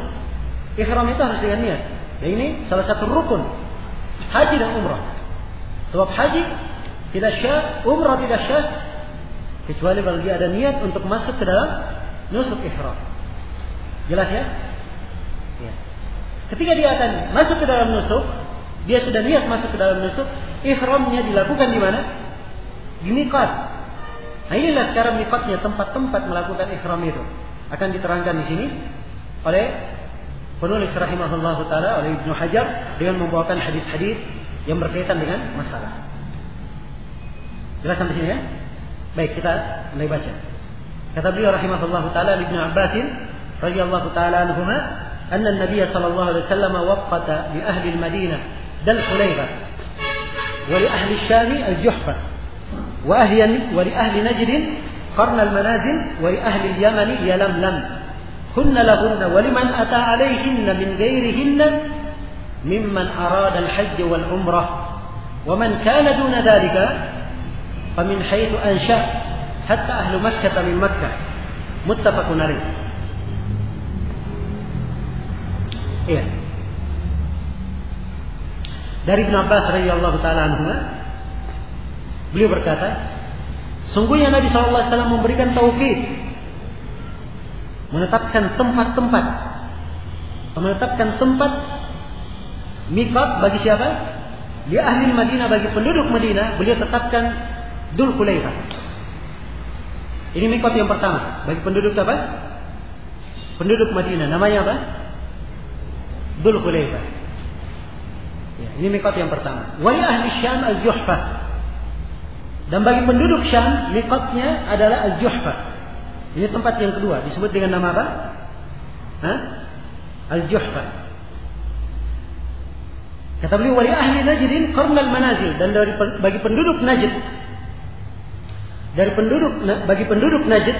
Speaker 1: Ihram itu harus dengan niat. Dan ini salah satu rukun haji dan umrah. Sebab haji tidak syah, umrah tidak syah, kecuali kalau dia ada niat untuk masuk ke dalam nusuk ihram. Jelas ya? Ya. Ketika dia akan masuk ke dalam nusuk, dia sudah niat masuk ke dalam nusuk, ihramnya dilakukan di mana? Di miqat. Nah, inilah sekarang miqatnya, tempat-tempat melakukan ihram itu akan diterangkan di sini oleh penulis rahimahullah taala, oleh Ibnu Hajar, dengan membawakan hadis-hadis yang berkaitan dengan masalah. Jelas sampai sini ya? Baik, kita mulai baca. Kata beliau rahimahullah taala, Ibnu Abbas radhiyallahu taala anhuma, anna an-nabiy sallallahu alaihi wasallam waqata li ahli al-Madinah dal Hulaybah wa li ahli Syam al-Juhfa wa li ahli Najd qarn al-manazil wa li ahli al-Yaman yalamlam kunna lahunna wa liman ata alayhinna min ghairihinna mimman arada al-hajj wal umrah wa man kana duna dhalika famin haythu ansha hatta ahlu Makkah min Makkah muttafaqun alayh. Iya. Dari Ibnu Abbas radhiyallahu taala anhu, beliau berkata, sungguhnya Nabi sallallahu alaihi wasallam memberikan taukid, menetapkan tempat miqat bagi siapa? Di ahli Madinah, bagi penduduk Madinah, beliau tetapkan Dzul Hulaifah. Ini miqat yang pertama bagi penduduk apa? Penduduk Madinah. Namanya apa? Dzul Hulaifah. Ya, ini miqat yang pertama. Wa li ahli Syam al-Juhfa. Dan bagi penduduk Syam, miqatnya adalah al-Juhfa. Ini tempat yang kedua disebut dengan nama apa? Al-Juhfa. Kata beliau, wali ahli Najdin qarnal manazil, dan bagi penduduk Najd, bagi penduduk Najd,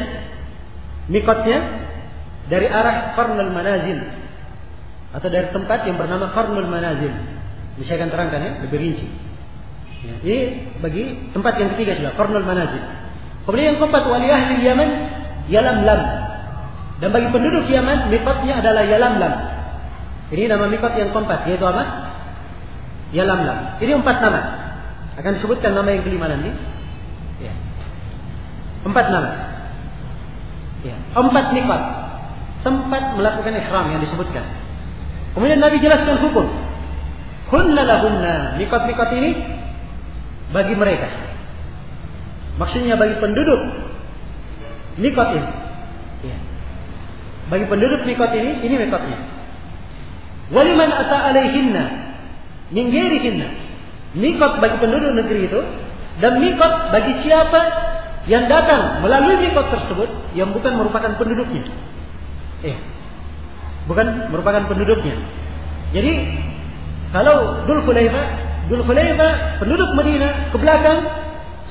Speaker 1: mikotnya dari arah qarnal manazil, atau dari tempat yang bernama qarnul manazil. Ini saya akan terangkan ya, lebih rinci. Ya, ini bagi tempat yang ketiga sudah, qarnul manazil. Kemudian yang keempat, wali ahli Yaman Yalamlam, dan bagi penduduk Yaman mikotnya adalah Yalamlam. Ini nama mikot yang keempat, yaitu apa? Yalamlam. Ini 4 nama. Akan disebutkan nama yang kelima nanti. Ya. 4 nama. Ya. 4 mikot, tempat melakukan ihram yang disebutkan. Kemudian Nabi jelaskan hukum. Hunna lahunna. Mikot-mikot ini bagi mereka. Maksudnya bagi penduduk mikot ini. Ya. Bagi penduduk mikot ini mikotnya. Waliman ata alaihinna min ghairihinna. Mikot bagi penduduk negeri itu, dan mikot bagi siapa yang datang melalui mikot tersebut yang bukan merupakan penduduknya. Bukan merupakan penduduknya. Jadi kalau Dzul Hulaifah penduduk Madinah ke belakang,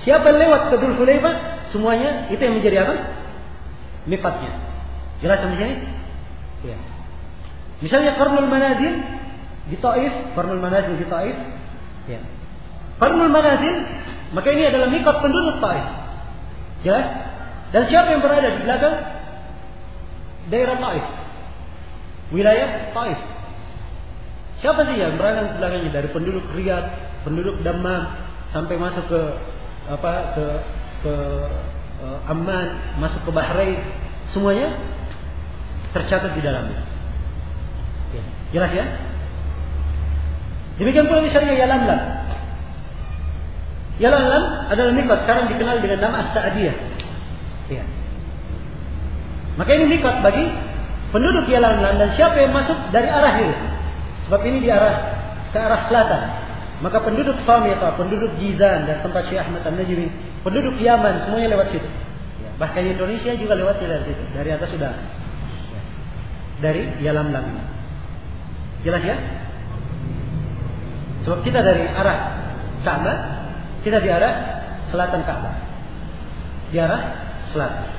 Speaker 1: siapa yang lewat ke Dzul Hulaifah, semuanya itu yang menjadi apa? Mikotnya. Jelas sampai sini? Ya. Misalnya Qarnul Manazil di Taif, Qarnul Manazil di Taif. Ya. Qarnul Manazil, maka ini adalah mikot penduduk Taif. Jelas? Dan siapa yang berada di belakang? Daerah Taif. Wilayah Taif. Siapa sih yang berada di belakangnya, dari penduduk Riyadh, penduduk Dammam sampai masuk ke Amman, masuk ke Bahrain, semuanya tercatat di dalamnya. Ya. Jelas ya? Demikian pula misalnya Yalamlam. Yalamlam adalah mikot, sekarang dikenal dengan nama As-Sa'diyah. Ya. Maka ini mikot bagi penduduk Yalamlam, dan siapa yang masuk dari arah itu. Sebab ini ke arah selatan. Maka penduduk Samita, penduduk Jizan dan tempat Syekh Ahmad An-Najmi, penduduk Yaman semuanya lewat situ. Ya. Bahkan Indonesia juga lewatnya dari situ. Dari atas sudah. Ya. Dari Yalamlam. Jelas ya? Sebab kita dari arah Ka'bah, kita di arah selatan Ka'bah. Di arah selatan.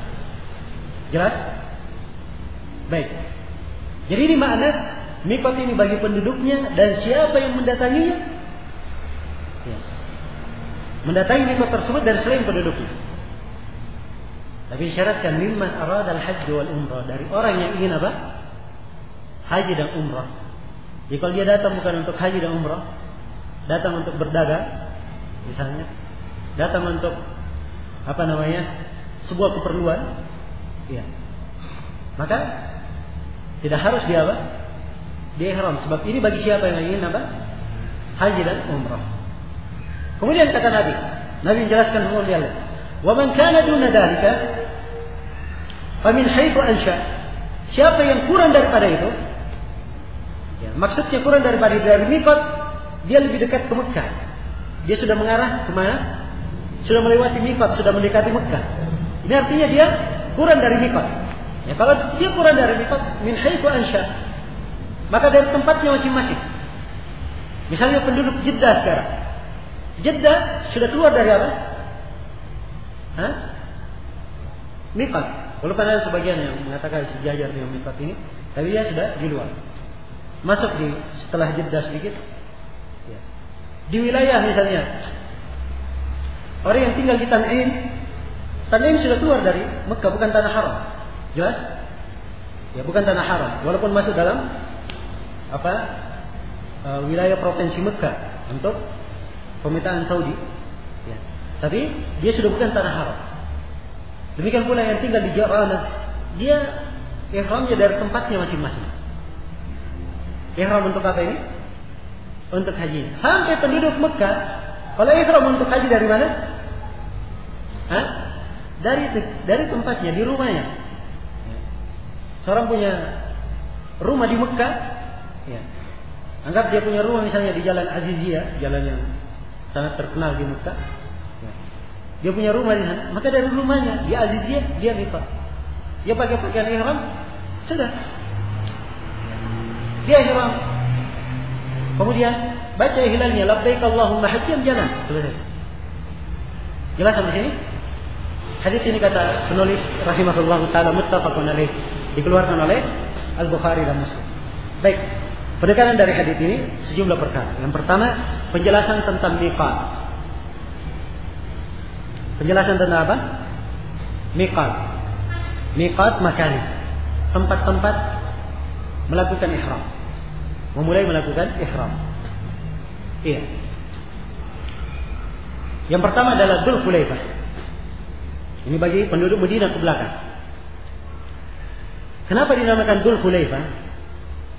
Speaker 1: Jelas? Baik. Jadi ini makna mikot ini bagi penduduknya dan siapa yang mendatanginya. Ya. Mendatangi mikot tersebut dari selain penduduknya. Tapi syaratkan mimman aradal hajj wal umrah, dari orang yang ingin apa? Haji dan umrah. Jadi kalau dia datang bukan untuk haji dan umrah, datang untuk berdagang, misalnya, datang untuk sebuah keperluan, ya, maka tidak harus dia apa? Dia ihram. Sebab ini bagi siapa yang ingin apa? Haji dan umrah. Kemudian kata Nabi menjelaskan hukum dia. Wa man kana duna dzalika fa min haitsu ansha. Siapa yang kurang daripada itu? Ya, maksudnya kurang dari mikot, dia lebih dekat ke Mekah. Dia sudah mengarah ke mana? Sudah melewati mikot, sudah mendekati Mekah. Ini artinya dia kurang dari mikot. Ya, kalau dia kurang dari mikot, min haitsu ansha, maka dari tempatnya masing-masing. Misalnya penduduk Jeddah sekarang. Jeddah sudah keluar dari apa? Mikot. Walaupun ada sebagian yang mengatakan sejajar dengan mikot ini, tapi dia sudah di luar. Masuk setelah Jeddah sedikit. Ya. Di wilayah misalnya orang yang tinggal di Tan'im sudah keluar dari Mekah, bukan tanah haram. Jelas? Ya, bukan tanah haram. Walaupun masuk dalam wilayah provinsi Mekah untuk pemerintahan Saudi. Ya. Tapi dia sudah bukan tanah haram. Demikian pula yang tinggal di Jarana, dia ihramnya dari tempatnya masing-masing. Ihram untuk apa ini? Untuk haji. Sampai penduduk Mekah, kalau ihram untuk haji dari mana? Dari tempatnya, di rumahnya. Seorang punya rumah di Mekah, ya. Anggap dia punya rumah misalnya di Jalan Aziziyah, jalan yang sangat terkenal di Mekah. Ya. Dia punya rumah di sana, maka dari rumahnya di Aziziyah dia mikot. dia pakai pakaian ihram, sudah. Dia ihram. Kemudian baca hilalnya, labbaik Allahumma hajjan, jalan. Selesai. Jelas sampai sini? Hadis ini kata penulis rahimahullahu taala muttafaqun alaih, dikeluarkan oleh Al-Bukhari dan Muslim. Baik, pendekatan dari hadis ini sejumlah perkara. Yang pertama, penjelasan tentang miqat. Penjelasan tentang apa? Miqat. Miqat makani, tempat-tempat melakukan ihram. Memulai melakukan ihram. Iya. Yang pertama adalah Dzul Hulaifah. Ini bagi penduduk Madinah ke belakang. Kenapa dinamakan Dzul Hulaifah?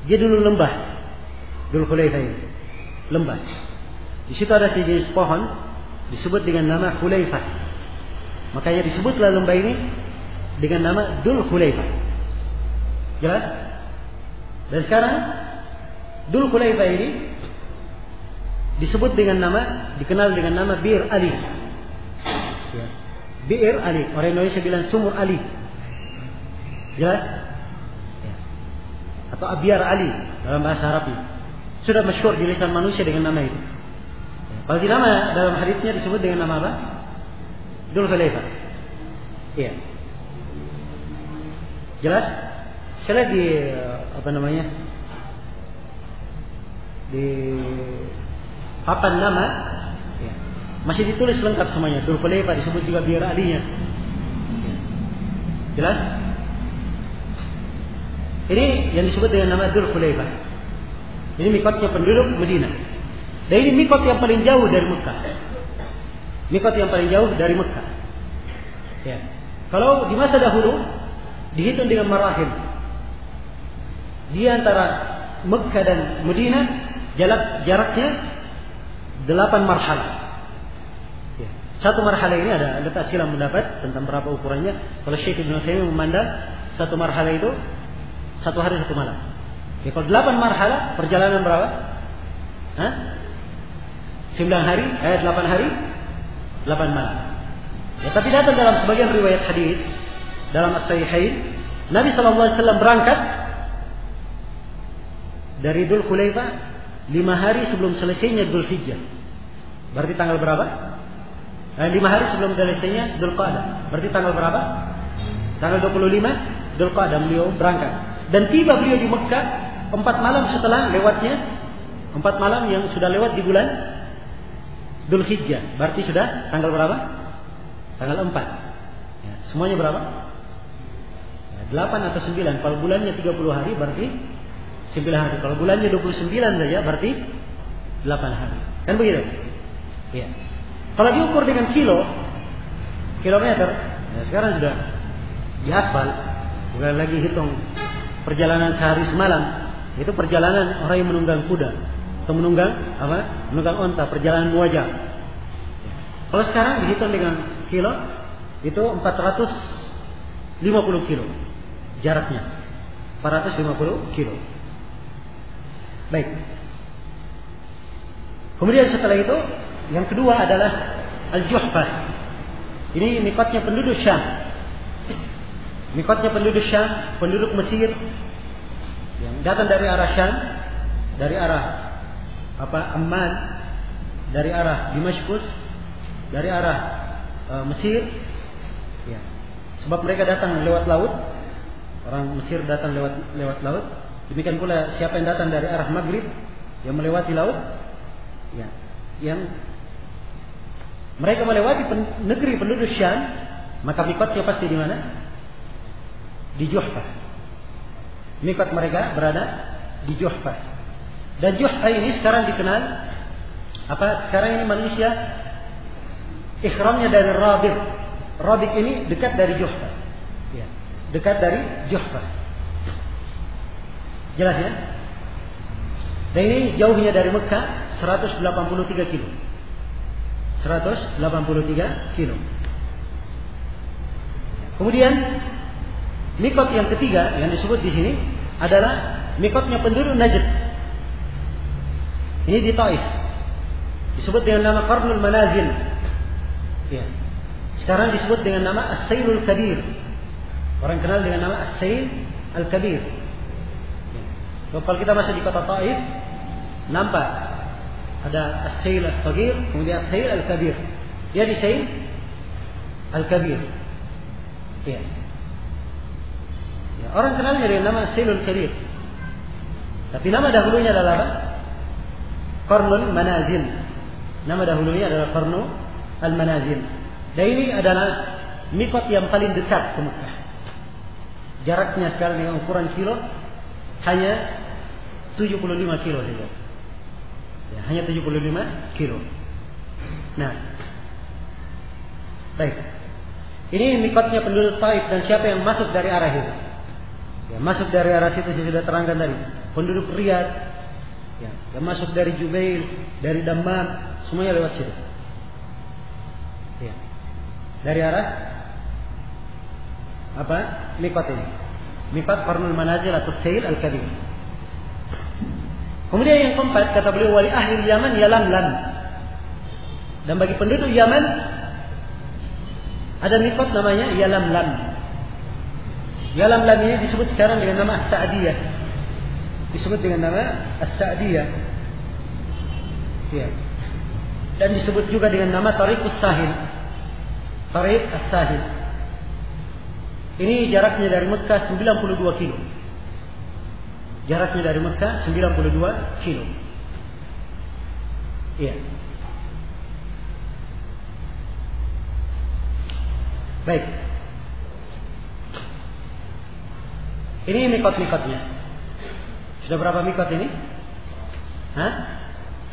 Speaker 1: Dia dulu lembah. Dzul Hulaifah ini lembah. Di situ ada sejenis pohon disebut dengan nama Hulaifah. Makanya disebutlah lembah ini dengan nama Dzul Hulaifah. Jelas? Dan sekarang Dzul Hulaifah ini disebut dengan nama, dikenal dengan nama Bir Ali. Ya. Bir Ali. Orang Indonesia bilang Sumur Ali. Jelas? Ya. Atau Abyar Ali dalam bahasa Arab. Sudah masyhur di lisan manusia dengan nama itu. Ya. Kalau di nama dalam hadisnya disebut dengan nama apa? Dzul Hulaifah. Iya. Jelas? Saya lihat di apa namanya? Di papan nama ya, masih ditulis lengkap semuanya. Dzul Hulaifah disebut juga Bir Ali-nya. Ya. Jelas? Ini yang disebut dengan nama Dzul Hulaifah. Ini mikotnya penduduk Madinah. Dan ini mikot yang paling jauh dari Mekah. Mikot yang paling jauh dari Mekah. Ya. Kalau di masa dahulu dihitung dengan marahil. Di antara Mekah dan Madinah jaraknya 8 marhalah. Ya. Satu marhalah ini ada tak silam mendapat tentang berapa ukurannya. Kalau Syekh Ibnu Utsaimin memandang satu marhalah itu 1 hari 1 malam. Ya, kalau 8 marhalah perjalanan berapa? 9 hari, 8 hari, 8 malam. Ya, tapi datang dalam sebagian riwayat hadis dalam As-Sahihain, Nabi SAW berangkat dari Dzul Hulaifah 5 hari sebelum selesainya Dzul Hijjah. Berarti tanggal berapa? 5 hari sebelum selesainya Dzul Qa'dah. Berarti tanggal berapa? Tanggal 25 Dzul Qa'dah beliau berangkat. Dan tiba beliau di Mekah 4 malam setelah lewatnya 4 malam yang sudah lewat di bulan Dzul Hijjah. Berarti sudah tanggal berapa? Tanggal 4. Ya, semuanya berapa? Ya, 8 atau 9. Kalau bulannya 30 hari berarti 9 hari. Kalau bulannya 29 saja berarti 8 hari. Kan begitu? Ya. Kalau diukur dengan kilometer, ya sekarang sudah diaspal, bukan lagi hitung perjalanan sehari semalam. Itu perjalanan orang yang menunggang kuda atau menunggang apa? Menunggang onta, perjalanan muwajah. Ya. Kalau sekarang dihitung dengan kilo, itu 450 kilo jaraknya. 450 kilo. Baik. Kemudian setelah itu yang kedua adalah Al-Juhfah. Ini mikotnya penduduk Syam. Mikotnya penduduk Syam, penduduk Mesir yang datang dari arah Syam, dari arah Amman, dari arah Damaskus, dari arah Mesir. Ya. Sebab mereka datang lewat laut. Orang Mesir datang lewat laut. Demikian pula siapa yang datang dari arah Maghrib yang melewati laut, ya, yang mereka melewati negeri penduduk Syam, maka mikotnya pasti di mana? Di Juhfah. Mikot mereka berada di Juhfah. Dan Juhfah ini sekarang dikenal apa? Sekarang ini manusia ihramnya dari Rabigh. Rabigh ini dekat dari Juhfah. Ya, dekat dari Juhfah. Jelas ya? Dan ini jauhnya dari Mekah 183 kilo. 183 kilo. Kemudian mikot yang ketiga yang disebut di sini adalah mikotnya penduduk Najd. Ini di Taif. Disebut dengan nama Qarnul Manazil. Ya. Sekarang disebut dengan nama As-Sailul Kabir. Orang kenal dengan nama As-Sail Al-Kabir. Kalau kita masuk di kota Taif, nampak ada As-Sail Al-Saghir, kemudian As-Sail Al-Kabir. Dia di Sail Al-Kabir. Ya. Ya, orang kenalnya dengan nama As-Sail Al-Kabir. Tapi nama dahulunya adalah apa? Qarnul Manazil. Nama dahulunya adalah Qarnul Al-Manazil. Dan ini adalah mikot yang paling dekat ke Mekah. Jaraknya sekarang dengan ukuran kilo hanya 75 kilo saja. Ya, hanya 75 kilo. Nah, baik. Ini mikotnya penduduk Taif dan siapa yang masuk dari arah itu? Ya, masuk dari arah situ saya sudah terangkan tadi. Penduduk Riyadh, ya, yang masuk dari Jubail, dari Dammam, semuanya lewat situ. Ya. Dari arah apa? Mikot ini. Mikot Qarnul Manazil atau Sail Al-Kabir. Kemudian yang keempat, kata beliau, wali ahli Yaman Yalamlam. Dan bagi penduduk Yaman ada mikot namanya Yalamlam. Yalamlam ini disebut sekarang dengan nama As-Sa'diyah. Disebut dengan nama As-Sa'diyah. Ya. Dan disebut juga dengan nama Tariqus Sahil. Tariq As-Sahil. Ini jaraknya dari Mekah 92 kilo. Jaraknya dari Mekah 92 kilo. Iya. Baik. Ini mikot-mikotnya. Sudah berapa mikot ini? Hah?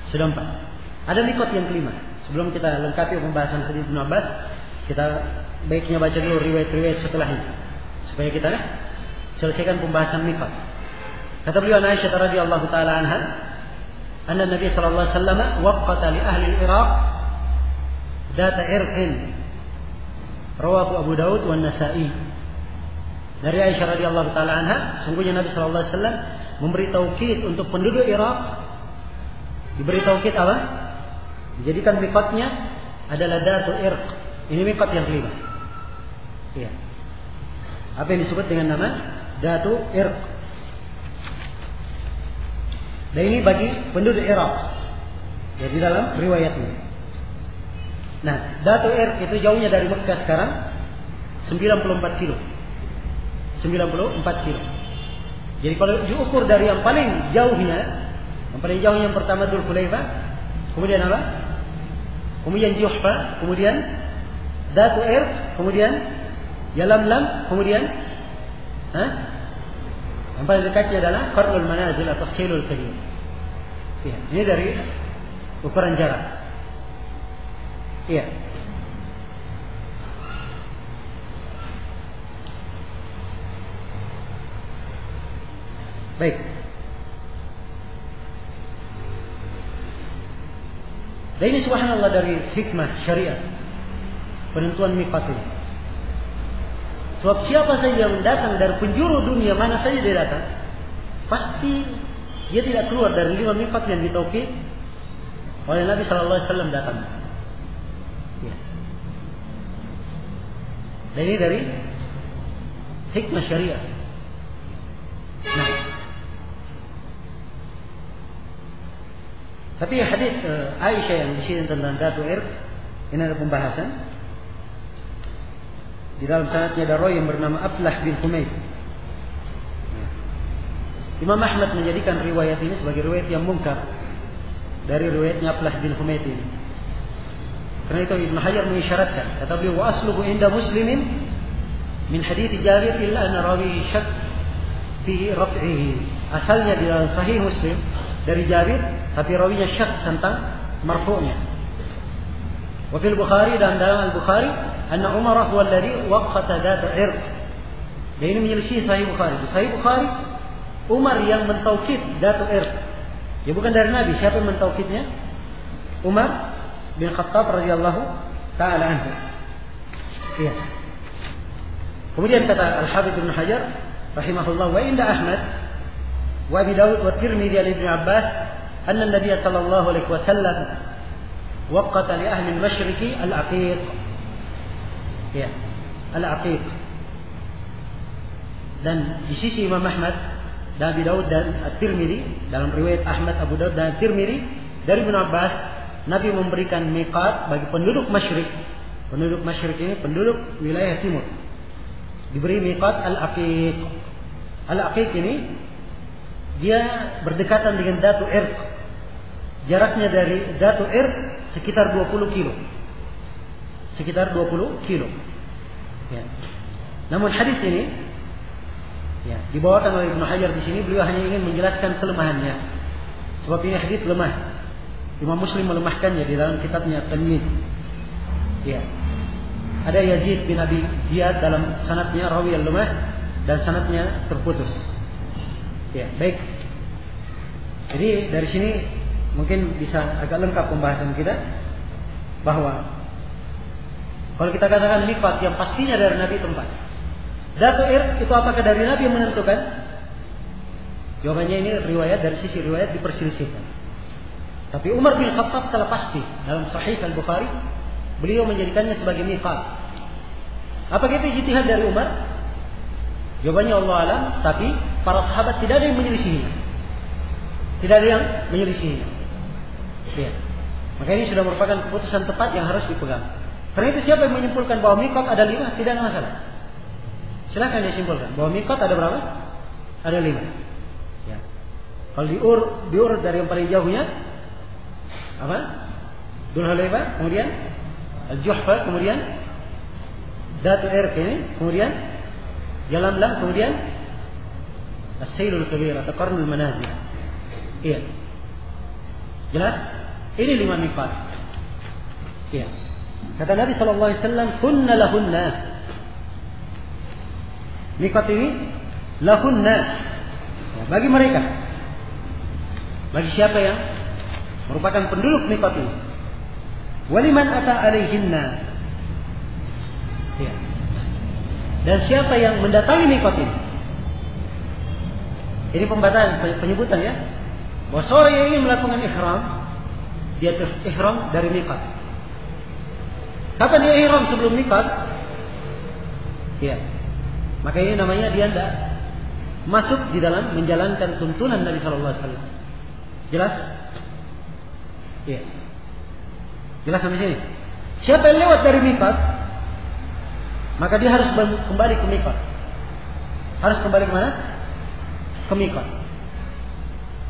Speaker 1: Sudah 4. Ada mikot yang kelima. Sebelum kita lengkapi pembahasan hadis Ibnu Abbas, kita baiknya baca dulu riwayat-riwayat setelahnya supaya kita selesaikan pembahasan mikot. Kata beliau Aisyah radhiyallahu taala anha, anna Nabi sallallahu alaihi wasallam waqata li ahli al-Iraq data irqin. Rawahu Abu Daud wa Nasa'i. Dari Aisyah radhiyallahu taala anha, sungguhnya Nabi sallallahu alaihi wasallam memberi taukid untuk penduduk Irak. Diberi taukid apa? Dijadikan mikotnya adalah datu irq. Ini mikot yang kelima. Iya. Apa yang disebut dengan nama datu irq. Dan ini bagi penduduk Irak. Ya, di dalam riwayatnya. Nah, datu irq itu jauhnya dari Mekah sekarang 94 kilo. 94 kilo. Jadi kalau diukur dari yang paling jauhnya, yang pertama Dzul Hulaifah, kemudian apa? Kemudian Juhfa, kemudian Datu Irq, kemudian Yalamlam, kemudian yang paling dekatnya adalah Qarnul Manazil atau Sailul Kabir. Ya, ini dari ukuran jarak. Iya. Baik. Dan ini subhanallah dari hikmah syariat penentuan miqat ini. Sebab siapa saja yang datang dari penjuru dunia mana saja dia datang, pasti dia tidak keluar dari 5 miqat yang ditaukid oleh Nabi sallallahu alaihi wasallam datang. Ya. Dan ini dari hikmah syariat. Nah, tapi hadis Aisyah yang di sini tentang Datu Irq ini ada pembahasan. Di dalam sanadnya ada rawi yang bernama Aflah bin Humaid. Imam Ahmad menjadikan riwayat ini sebagai riwayat yang munkar dari riwayatnya Aflah bin Humaid ini. Karena itu Ibnu Hajar mengisyaratkan, kata beliau, wa asluhu inda Muslimin min hadits Jabir illa anna rawi syak fi raf'ihi. Asalnya di dalam Sahih Muslim dari Jabir, tapi rawinya syak tentang marfu'nya. Wa fil Bukhari, dan dalam Al-Bukhari, anna Umar huwa alladhi waqata data irq. Dan ini menyelisih Sahih Bukhari. Di Sahih Bukhari, Umar yang mentaukid datu irq. Ya, bukan dari Nabi. Siapa yang mentaukidnya? Umar bin Khattab radhiyallahu taala anhu. Iya. Kemudian kata Al-Hafidz Ibnu Hajar rahimahullah, wa inda Ahmad wa Abi Daud wa Tirmidzi an Ibnu Abbas anna an-nabiy sallallahu alaihi wasallam waqata li ahli al-masyriqi al-aqiq. Ya, al-aqiq. Dan di sisi Imam Ahmad dan Abi Daud dan At-Tirmidzi, dalam riwayat Ahmad, Abu Daud dan At-Tirmidzi dari Ibnu Abbas, Nabi memberikan miqat bagi penduduk masyrik. Penduduk masyrik ini penduduk wilayah timur. Diberi miqat al-aqiq. Al-aqiq ini dia berdekatan dengan Datu Irq. Jaraknya dari Datu Irq sekitar 20 kilo. Sekitar 20 kilo. Ya. Namun hadis ini ya, dibawakan oleh Ibnu Hajar di sini, beliau hanya ingin menjelaskan kelemahannya. Sebab ini hadis lemah. Imam Muslim melemahkannya di dalam kitabnya At-Tamyiz. Ya. Ada Yazid bin Abi Ziyad dalam sanadnya, rawi yang lemah dan sanadnya terputus. Ya, baik. Jadi dari sini mungkin bisa agak lengkap pembahasan kita bahwa kalau kita katakan miqat yang pastinya dari Nabi tempat. Datu Irq itu apakah dari Nabi yang menentukan? Jawabannya ini riwayat, dari sisi riwayat diperselisihkan. Tapi Umar bin Khattab telah pasti dalam Sahih Al-Bukhari, beliau menjadikannya sebagai miqat. Apakah itu ijtihad dari Umar? Jawabannya Allah alam, tapi para sahabat tidak ada yang menyelisihinya. Tidak ada yang menyelisihinya. Ya. Maka ini sudah merupakan keputusan tepat yang harus dipegang. Karena itu siapa yang menyimpulkan bahwa miqat ada 5, tidak ada masalah. Silakan disimpulkan bahwa miqat ada berapa? Ada 5. Ya. Kalau diurut dari yang paling jauhnya apa? Dzulhulaifah, kemudian Al-Juhfa, kemudian Datu Irq ini, kemudian Yalamlam, kemudian As-Sailul Kabir atau Qarnul Manazil. Iya. Jelas? Ini 5 miqat. Iya. Kata Nabi sallallahu alaihi wasallam, "Kunna lahunna." Miqat ini lahunna, bagi mereka. Bagi siapa yang merupakan penduduk miqat ini. Waliman ata alaihinna. Ya. Dan siapa yang mendatangi miqat ini. Ini pembatasan, penyebutan ya. Bahwa seorang yang ingin melakukan ihram, dia ihram dari miqat. Kapan dia ihram sebelum miqat? Ya. Maka ini namanya dia tidak masuk di dalam menjalankan tuntunan Nabi sallallahu alaihi wasallam. Jelas? Iya. Jelas sampai sini. Siapa yang lewat dari miqat, maka dia harus kembali ke miqat. Harus kembali ke mana? Ke miqat.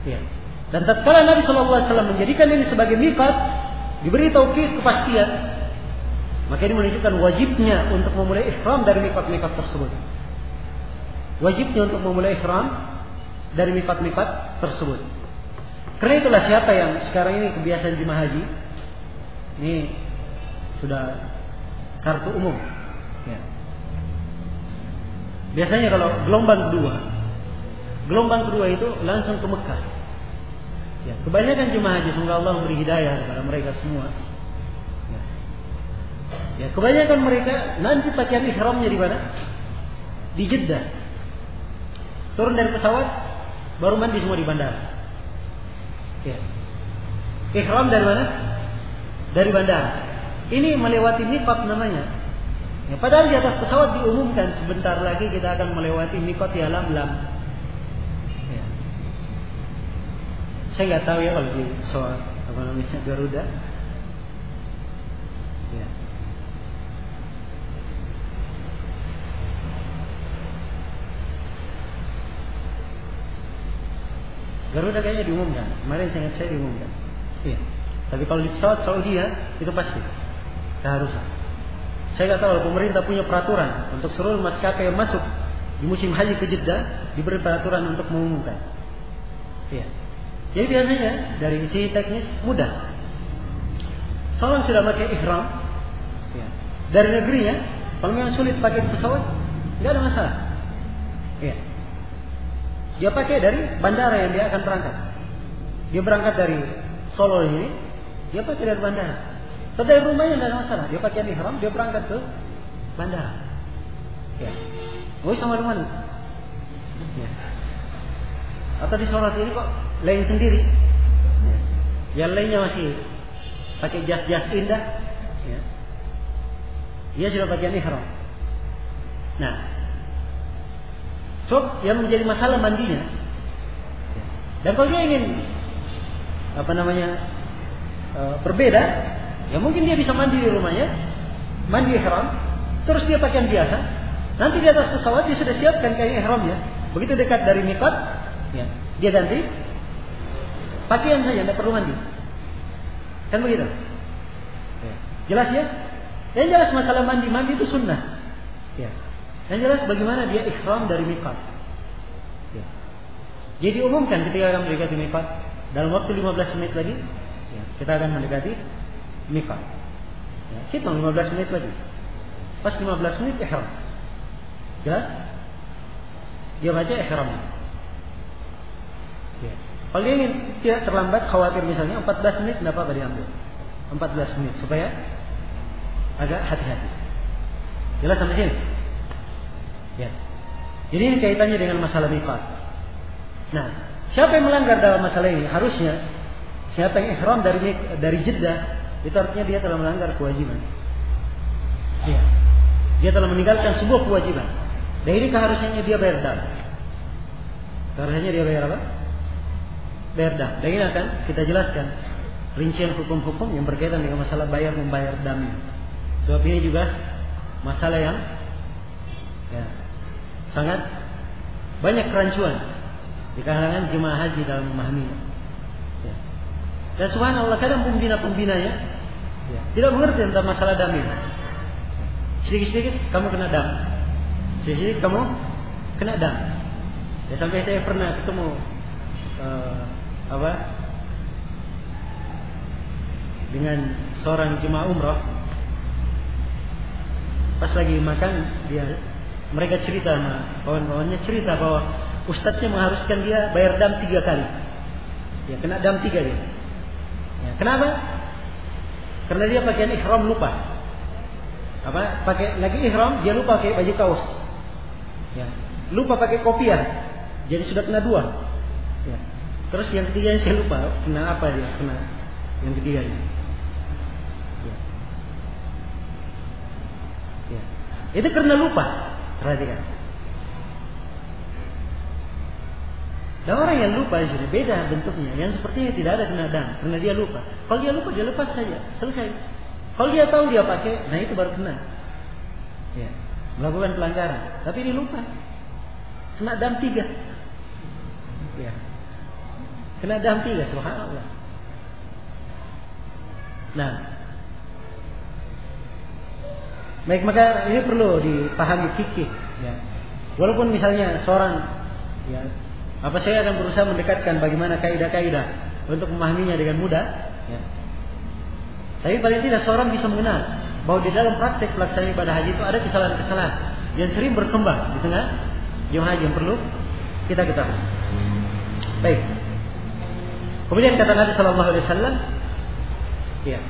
Speaker 1: Iya. Dan tatkala Nabi sallallahu alaihi wasallam menjadikan ini sebagai miqat, diberi taukid kepastian, maka ini menunjukkan wajibnya untuk memulai ihram dari miqat-miqat tersebut. Wajibnya untuk memulai ihram dari miqat-miqat tersebut. Karena itulah siapa yang sekarang ini kebiasaan jemaah haji, ini sudah kartu umum. Ya. Biasanya kalau gelombang kedua itu langsung ke Mekah. Ya, kebanyakan jemaah haji, semoga Allah memberi hidayah kepada mereka semua. Ya, kebanyakan mereka nanti pakaian ihramnya di mana? Di Jeddah. Turun dari pesawat, baru mandi semua di bandara. Ya. Ihram dari mana? Dari bandara. Ini melewati miqat namanya. Ya, padahal di atas pesawat diumumkan sebentar lagi kita akan melewati miqat Yalamlam. Ya. Saya nggak tahu ya kalau di pesawat apa namanya Garuda. Ya. Garuda kayaknya diumumkan. Kemarin saya diumumkan. Iya. Tapi kalau di pesawat Saudi ya, itu pasti keharusan. Saya nggak tahu kalau pemerintah punya peraturan untuk seluruh maskapai yang masuk di musim haji ke Jeddah diberi peraturan untuk mengumumkan. Iya. Jadi biasanya dari sisi teknis mudah. Seorang sudah pakai ihram, ya. Dari negerinya, kalau memang sulit pakai pesawat, nggak ada masalah. Iya. Dia pakai dari bandara yang dia akan berangkat. Dia berangkat dari Solo ini, dia pakai dari bandara. Atau dari rumahnya tidak ada masalah. Dia pakai ihram, dia berangkat ke bandara. Ya. Nggak usah malu-malu. Ya. Atau di Solo ini kok lain sendiri. Ya. Yang lainnya masih pakai jas-jas indah. Ya. Dia sudah pakai ihram. Nah, So, yang menjadi masalah mandinya. Dan kalau dia ingin berbeda, ya mungkin dia bisa mandi di rumahnya, mandi ihram, terus dia pakaian biasa. Nanti di atas pesawat dia sudah siapkan kain ihramnya. Begitu dekat dari miqat, ya, dia ganti pakaian saja, tidak perlu mandi. Kan begitu? Ya. Jelas ya? Yang jelas masalah mandi itu sunnah. Ya. Yang jelas bagaimana dia ihram dari miqat. Ya. Jadi umumkan ketika akan mendekati miqat, dalam waktu 15 menit lagi, ya, kita akan mendekati miqat. Ya, hitung 15 menit lagi. Pas 15 menit ihram. Jelas? Dia baca ihramnya. Ya. Kalau dia ingin tidak terlambat, khawatir misalnya 14 menit, tidak apa-apa diambil. 14 menit supaya agak hati-hati. Jelas sampai sini? Ya. Jadi ini kaitannya dengan masalah miqat. Nah, siapa yang melanggar dalam masalah ini? Harusnya siapa yang ihram dari Jeddah, itu artinya dia telah melanggar kewajiban. Ya. Dia telah meninggalkan sebuah kewajiban. Dan ini keharusannya dia bayar dam. Keharusannya dia bayar apa? Bayar dam. Dan ini akan kita jelaskan rincian hukum-hukum yang berkaitan dengan masalah membayar dam. Sebab ini juga masalah yang ya, sangat banyak kerancuan di kalangan jemaah haji dalam memahaminya. Ya. Dan subhanallah kadang pembina-pembinanya ya, tidak mengerti tentang masalah dam ini. Sedikit-sedikit kamu kena dam. Sedikit-sedikit kamu kena dam. Ya, sampai saya pernah ketemu dengan seorang jemaah umrah. Pas lagi makan mereka cerita sama kawan-kawannya, cerita bahwa ustadznya mengharuskan dia bayar dam 3 kali. Ya, kena dam 3 dia. Ya, kenapa? Karena dia pakaian ihram lupa. Pakai lagi ihram, dia lupa pakai baju kaos. Ya, lupa pakai kopiah. Jadi sudah kena 2. Ya. Terus yang ketiganya saya lupa kena apa dia, kena yang ketiganya. Ya. Ya. Itu karena lupa. Perhatikan. Dan orang yang lupa sudah beda bentuknya. Yang sepertinya tidak ada kena dam karena dia lupa. Kalau dia lupa dia lepas saja, selesai. Kalau dia tahu dia pakai, nah itu baru kena. Ya, melakukan pelanggaran. Tapi ini lupa. Kena dam 3. Ya. Kena dam 3, subhanallah. Nah, baik, maka ini perlu dipahami fikih. Ya. Walaupun misalnya seorang, ya, saya akan berusaha mendekatkan bagaimana kaidah-kaidah untuk memahaminya dengan mudah. Ya. Tapi paling tidak seorang bisa mengenal bahwa di dalam praktek pelaksanaan ibadah haji itu ada kesalahan-kesalahan yang sering berkembang di tengah jemaah haji yang perlu kita ketahui. Baik. Kemudian kata Nabi sallallahu alaihi wasallam, ya.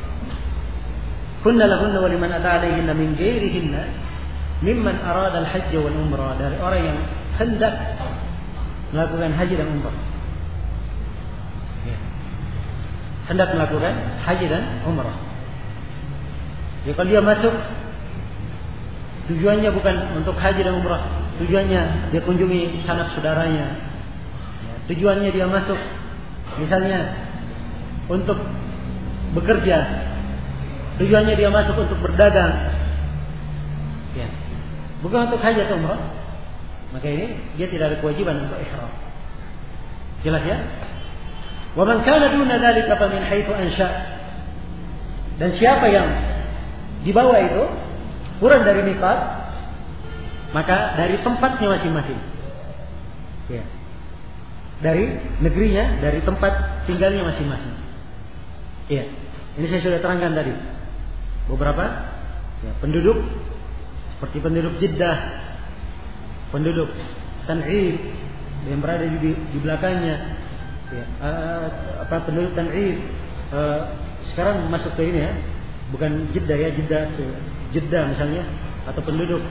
Speaker 1: Kunna lahunna wa liman ata alaihinna min ghairihinna mimman arada al-hajj wal umrah, dari orang yang hendak melakukan haji dan umrah. Ya. Hendak melakukan haji dan umrah. Ya, kalau dia masuk tujuannya bukan untuk haji dan umrah, tujuannya dia kunjungi sanak saudaranya. Ya, tujuannya dia masuk misalnya untuk bekerja, tujuannya dia masuk untuk berdagang, ya, bukan untuk haji atau umrah, maka ini dia tidak ada kewajiban untuk ihram. Jelas ya? Wa man kana duna dzalika fa min haitsu ansha. Dan siapa yang di bawah itu kurang dari miqat, maka dari tempatnya masing-masing. Ya. Dari negerinya, dari tempat tinggalnya masing-masing. Iya. Ini saya sudah terangkan tadi. Beberapa ya, penduduk seperti penduduk Jeddah, penduduk Tan'im yang berada di belakangnya, ya, penduduk Tan'im sekarang masuk ke ini ya, bukan Jeddah ya, Jeddah misalnya, atau penduduk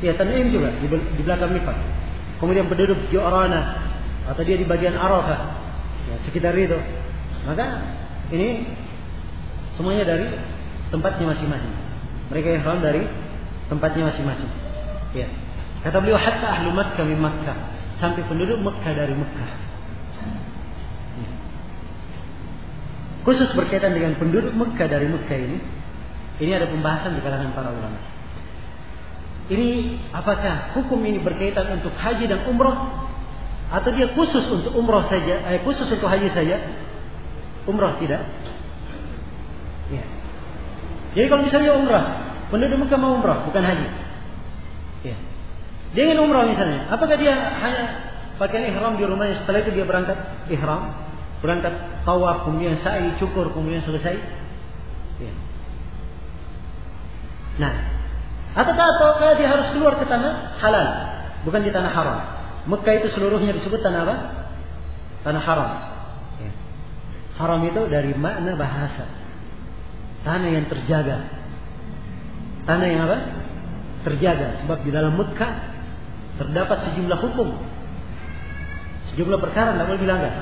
Speaker 1: ya Tan'im juga di belakang Miqat. Kemudian penduduk Ju'rana atau dia di bagian Arafah, ya, sekitar itu. Maka ini semuanya dari tempatnya masing-masing. Mereka ihram dari tempatnya masing-masing. Ya. Kata beliau, hatta ahlu Makkah min Makkah, sampai penduduk Makkah dari Makkah. Ya. Khusus berkaitan dengan penduduk Makkah dari Makkah ini ada pembahasan di kalangan para ulama. Ini apakah hukum ini berkaitan untuk haji dan umrah, atau dia khusus untuk umrah saja, khusus untuk haji saja, umrah tidak? Ya. Jadi kalau misalnya umrah, penduduk Makkah mau umrah, bukan haji. Ya. Dia ingin umrah misalnya, apakah dia hanya pakai ihram di rumahnya, setelah itu dia berangkat ihram, berangkat tawaf, kemudian sa'i, cukur, kemudian selesai? Ya. Nah, ataukah dia harus keluar ke tanah halal, bukan di tanah haram? Mekah itu seluruhnya disebut tanah apa? Tanah haram. Ya. Haram itu dari makna bahasa, tanah yang terjaga. Tanah yang apa? Terjaga. Sebab di dalam Mekah terdapat sejumlah hukum, sejumlah perkara tidak boleh dilanggar.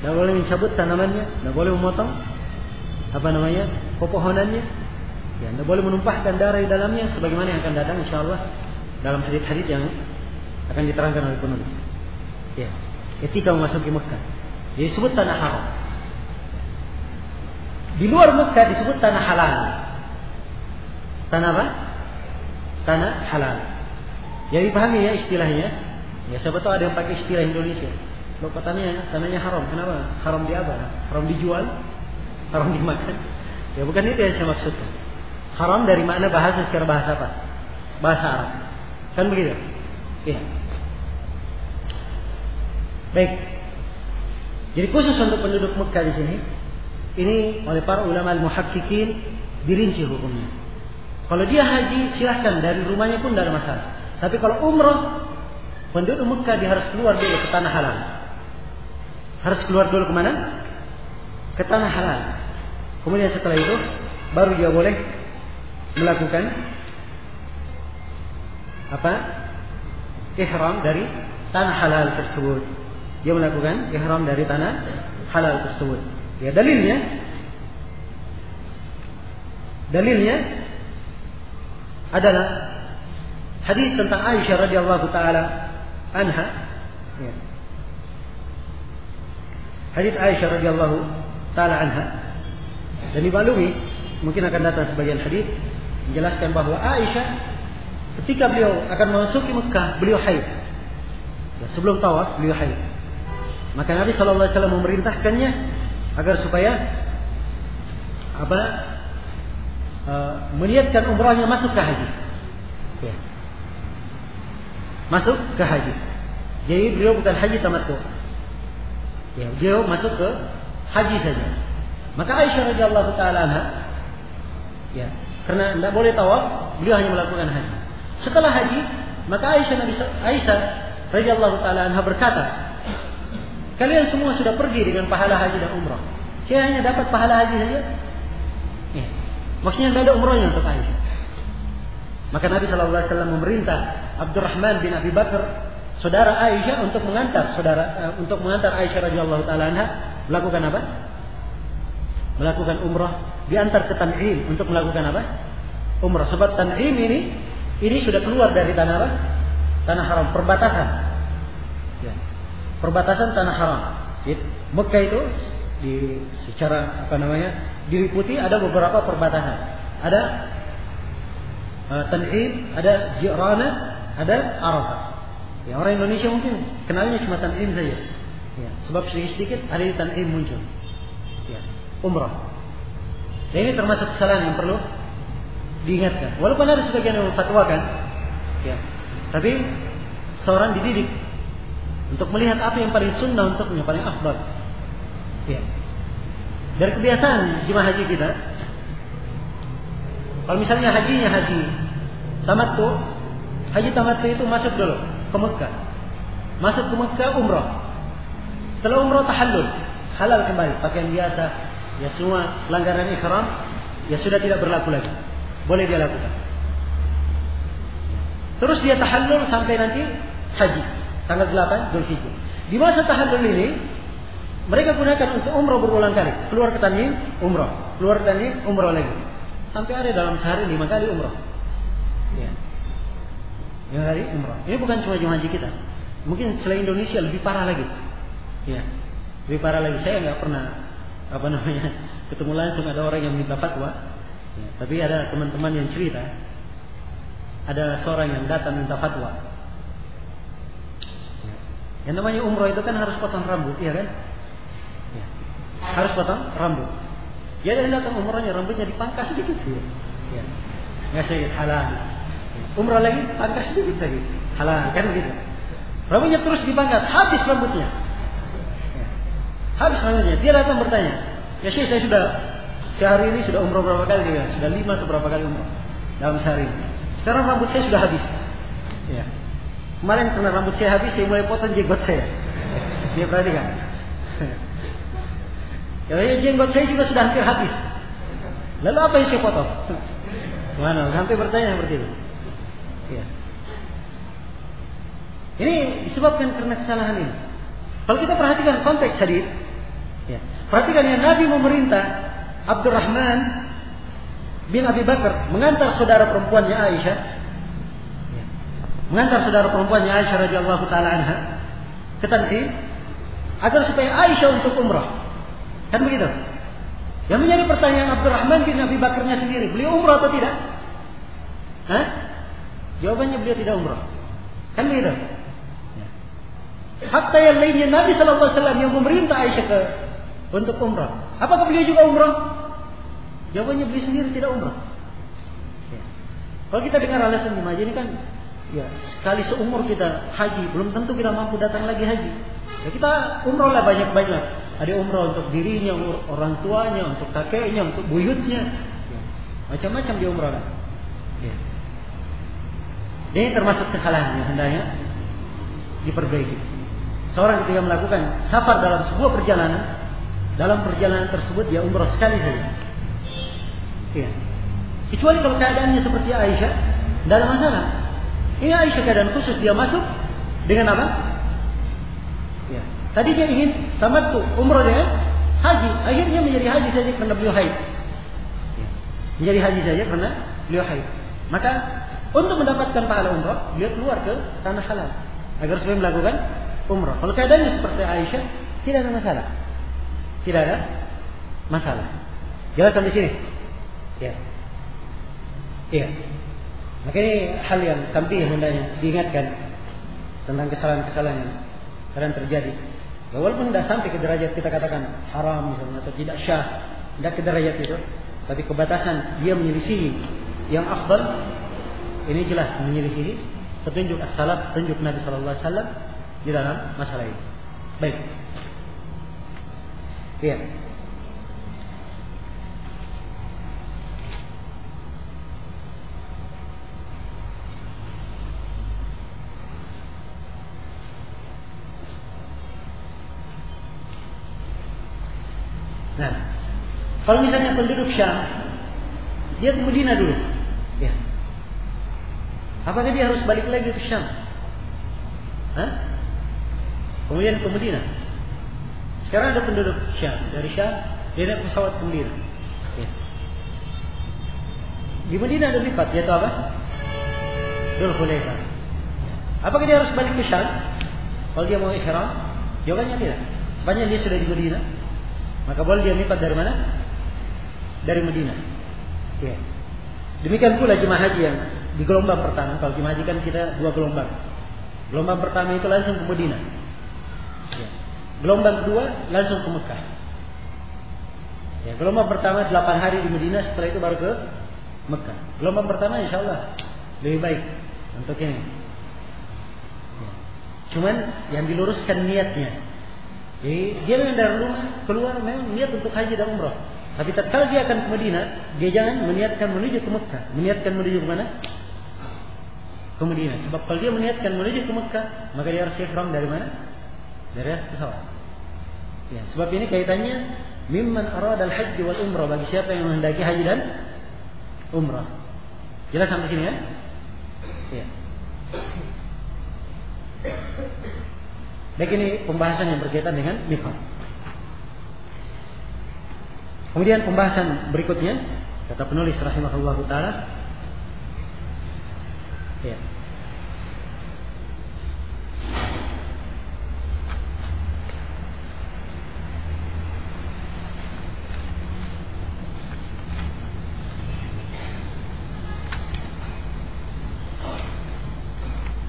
Speaker 1: Tidak boleh mencabut tanamannya, tidak boleh memotong pepohonannya, ya, tidak boleh menumpahkan darah di dalamnya, sebagaimana yang akan datang insyaallah dalam hadis-hadis yang akan diterangkan oleh penulis. Ya, ketika memasuki Mekah, disebut tanah haram. Di luar Mekah disebut tanah halal. Tanah apa? Tanah halal. Ya, dipahami ya istilahnya. Ya, siapa tahu ada yang pakai istilah Indonesia. Loh, tanahnya haram. Kenapa? Haram di apa? Haram dijual? Haram dimakan? Ya, bukan itu yang saya maksudkan. Haram dari makna bahasa, secara bahasa apa? Bahasa Arab. Kan begitu? Ya. Baik. Jadi khusus untuk penduduk Mekah di sini, ini oleh para ulama al-muhaqqiqin dirinci hukumnya. Kalau dia haji silahkan dari rumahnya pun tidak ada masalah. Tapi kalau umrah, penduduk Mekah dia harus keluar dulu ke tanah halal. Harus keluar dulu kemana? Ke tanah halal. Kemudian setelah itu baru dia boleh melakukan ihram dari tanah halal tersebut. Dia melakukan ihram dari tanah halal tersebut. Ya, dalilnya adalah hadis tentang Aisyah radhiyallahu taala anha. Ya. Hadis Aisyah radhiyallahu taala anha, dan dimaklumi mungkin akan datang sebagian hadis menjelaskan bahwa Aisyah ketika beliau akan memasuki Mekah, beliau haid. Ya, sebelum tawaf beliau haid. Maka Nabi sallallahu alaihi wasallam memerintahkannya agar supaya meniatkan umrahnya masuk ke haji. Ya. Masuk ke haji. Jadi beliau bukan haji tamattu. Ya, beliau masuk ke haji saja. Maka Aisyah radhiyallahu taala anha, ya, karena tidak boleh tawaf, beliau hanya melakukan haji. Setelah haji, maka Aisyah radhiyallahu taala anha berkata, kalian semua sudah pergi dengan pahala haji dan umrah. Saya hanya dapat pahala haji saja. Ya. Maksudnya tidak ada umrahnya untuk Aisyah. Maka Nabi sallallahu alaihi wasallam memerintah Abdurrahman bin Abi Bakar, saudara Aisyah, untuk mengantar Aisyah radhiyallahu taala anha melakukan apa? Melakukan umrah, diantar ke Tan'im untuk melakukan apa? Umrah. Sebab Tan'im ini sudah keluar dari tanah apa? Tanah haram, perbatasan. Ya. Perbatasan tanah haram. Mekah itu secara diliputi ada beberapa perbatasan. Ada Tan'im, ada Ji'rana, ada Arafah. Ya, orang Indonesia mungkin kenalnya cuma Tan'im saja. Ya, sebab sedikit-sedikit ada di Tan'im muncul. Ya, umrah. Dan ini termasuk kesalahan yang perlu diingatkan. Walaupun ada sebagian yang memfatwakan, ya, tapi seorang dididik untuk melihat apa yang paling sunnah untuknya, paling afdal. Ya. Dari kebiasaan jemaah haji kita, kalau misalnya haji tamattu itu masuk dulu ke Mekah. Masuk ke Mekah umrah. Setelah umrah tahallul, halal kembali, pakaian biasa, ya semua pelanggaran ihram ya sudah tidak berlaku lagi. Boleh dia lakukan. Terus dia tahallul sampai nanti haji tanggal 8 Dzulhijjah. Di masa tahallul ini mereka gunakan untuk umrah berulang kali. Keluar ke Tan'im, umrah. Keluar ke Tan'im, umrah lagi. sampai ada dalam sehari 5 kali umrah. Ya. 5 kali umrah. Ini bukan cuma jemaah haji kita. Mungkin selain Indonesia lebih parah lagi. Ya. Lebih parah lagi. Saya nggak pernah ketemu langsung ada orang yang minta fatwa. Ya. Tapi ada teman-teman yang cerita. Ada seorang yang datang minta fatwa. Ya. Yang namanya umrah itu kan harus potong rambut, iya kan? Ya. Harus potong rambut. Dia datang umrahnya rambutnya dipangkas sedikit sih. Ya. Nggak saya halal. Umrah lagi pangkas sedikit lagi. Halal kan begitu. Rambutnya terus dipangkas, habis rambutnya. Ya. Habis rambutnya. Dia datang bertanya, ya Syekh, saya sudah sehari ini sudah umrah berapa kali ya? Sudah 5 atau berapa kali umrah dalam sehari ini. Sekarang rambut saya sudah habis. Ya. Kemarin karena rambut saya habis, saya mulai potong jenggot saya. Dia perhatikan. Ya, jenggot saya juga sudah hampir habis. Lalu apa yang saya potong? Mana? Sampai bertanya seperti itu. Ya. Ini disebabkan karena kesalahan ini. Kalau kita perhatikan konteks hadis, ya, perhatikan yang Nabi memerintah Abdurrahman bin Abi Bakar mengantar saudara perempuannya Aisyah, ya, mengantar saudara perempuannya Aisyah radhiyallahu taala anha ke Tan'im agar supaya Aisyah untuk umrah. Kan begitu? Yang menjadi pertanyaan Abdurrahman bin Abi Bakarnya sendiri, beliau umrah atau tidak? Hah? Jawabannya beliau tidak umrah. Kan begitu? Hatta yang lainnya Nabi SAW yang memerintah Aisyah untuk umrah. Apakah beliau juga umrah? Jawabannya beliau sendiri tidak umrah. Ya. Kalau kita dengar alasan jemaah ini kan, ya sekali seumur kita haji, belum tentu kita mampu datang lagi haji. Ya, kita umrah lah banyak-banyak. Ada umrah untuk dirinya, orang tuanya, untuk kakeknya, untuk buyutnya. Ya. Macam-macam dia umrah lah. Ya. Ini termasuk kesalahan yang hendaknya diperbaiki. Seorang ketika melakukan safar dalam sebuah perjalanan, dalam perjalanan tersebut dia umrah sekali saja. Ya. Kecuali kalau keadaannya seperti Aisyah, tidak ada masalah. Ini Aisyah keadaan khusus, dia masuk dengan apa? Ya. Tadi dia ingin tamattu umrah dengan haji, akhirnya menjadi haji saja karena beliau haid. Ya. Menjadi haji saja karena beliau haid. Maka untuk mendapatkan pahala umrah, beliau keluar ke tanah halal agar supaya melakukan umrah. Kalau keadaannya seperti Aisyah, tidak ada masalah. Tidak ada masalah. Jelas sampai sini? Ya. Iya. Maka ini hal yang tampil hendaknya diingatkan tentang kesalahan-kesalahan yang kadang terjadi. Ya, walaupun tidak sampai ke derajat kita katakan haram misalnya atau tidak syah, tidak ke derajat itu, tapi kebatasan dia menyelisihi yang afdal, ini jelas menyelisihi petunjuk as-salaf, petunjuk Nabi sallallahu alaihi wasallam di dalam masalah ini. Baik. Iya. Nah, kalau misalnya penduduk Syam, dia ke Madinah dulu, ya. Apakah dia harus balik lagi ke Syam? Hah? Kemudian ke Madinah. Sekarang ada penduduk Syam, dari Syam dia naik pesawat ke Madinah. Ya. Di Madinah ada miqat, yaitu apa? Dzul Hulaifah. Apakah dia harus balik ke Syam? Kalau dia mau ihram, jawabannya tidak. Sepanjang dia sudah di Madinah, maka boleh dia miqat dari mana? Dari Madinah. Ya. Demikian pula jemaah haji yang di gelombang pertama. Kalau jemaah haji kan kita 2 gelombang. Gelombang pertama itu langsung ke Madinah. Ya. Gelombang kedua langsung ke Mekah. Ya, gelombang pertama 8 hari di Madinah, setelah itu baru ke Mekah. Gelombang pertama insyaallah lebih baik untuk ini. Ya. Cuman yang diluruskan niatnya. Jadi dia memang dari rumah keluar memang niat untuk haji dan umrah. Tapi tatkala dia akan ke Madinah, dia jangan meniatkan menuju ke Mekah. Meniatkan menuju ke mana? Ke Madinah. Sebab kalau dia meniatkan menuju ke Mekah, maka dia harus ihram dari mana? Dari atas pesawat. Ya, sebab ini kaitannya mimman arada al-hajj wal umrah, bagi siapa yang menghendaki haji dan umrah. Jelas sampai sini ya? Ya. Baik, ini pembahasan yang berkaitan dengan miqat. Kemudian pembahasan berikutnya Kata penulis rahimahullahu taala, ya.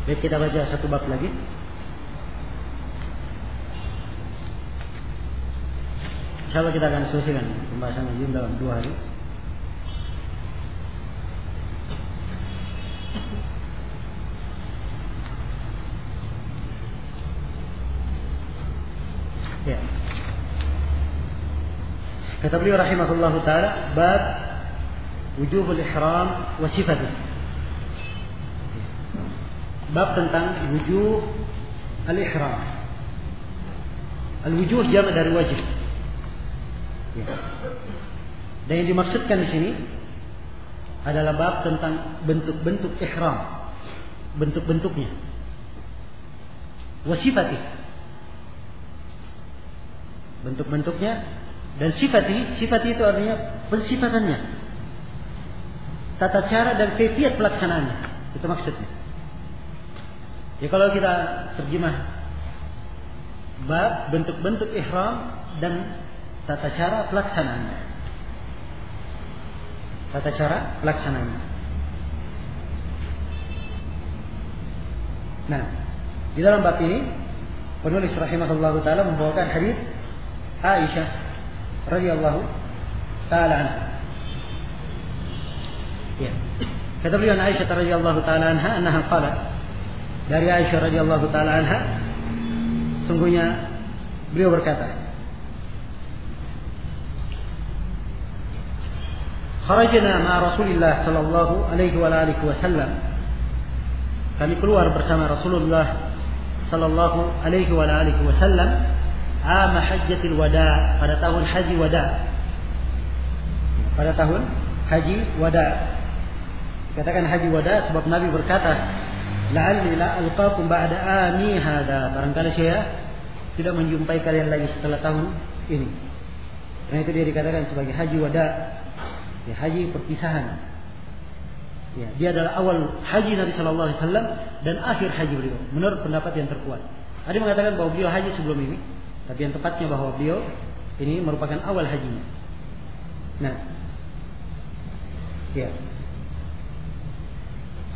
Speaker 1: Baik, kita baca satu bab lagi. Insyaallah kita akan selesaikan pembahasan ini dalam 2 hari. Ya. Kata beliau rahimahullahu taala, bab wujuhul ihram wa sifatih. Bab tentang wujuh al-ihram. Al-wujuh jamak dari wajh. Ya. Dan yang dimaksudkan di sini adalah bab tentang bentuk-bentuk ihram, bentuk-bentuknya. Wa sifatih. Bentuk-bentuknya dan sifati itu artinya pensifatannya. Tata cara dan kaifiyat pelaksanaannya. Itu maksudnya. Ya, kalau kita terjemah bab bentuk-bentuk ihram dan tata cara pelaksanaannya. Tata cara pelaksanaannya. Nah, di dalam bab ini penulis rahimahullahu taala membawakan hadis Aisyah radhiyallahu taala anha. Ya. Kata beliau Aisyah radhiyallahu taala anha annaha qalat, dari Aisyah radhiyallahu taala anha, sungguhnya beliau berkata, kharajna ma'a Rasulillah sallallahu alaihi wa alihi wasallam. Kami keluar bersama Rasulullah sallallahu alaihi wa alihi wasallam ama hajjatil wada, pada tahun haji wada. Pada tahun haji wada. Dikatakan haji wada sebab Nabi berkata, la'alli la alqakum ba'da ami hada, barangkali saya tidak menjumpai kalian lagi setelah tahun ini. Karena itu dia dikatakan sebagai haji wada, ya, haji perpisahan. Ya, dia adalah awal haji Nabi sallallahu alaihi wasallam dan akhir haji beliau menurut pendapat yang terkuat. Ada yang mengatakan bahwa beliau haji sebelum ini, tapi yang tepatnya bahwa beliau ini merupakan awal hajinya. Nah, ya.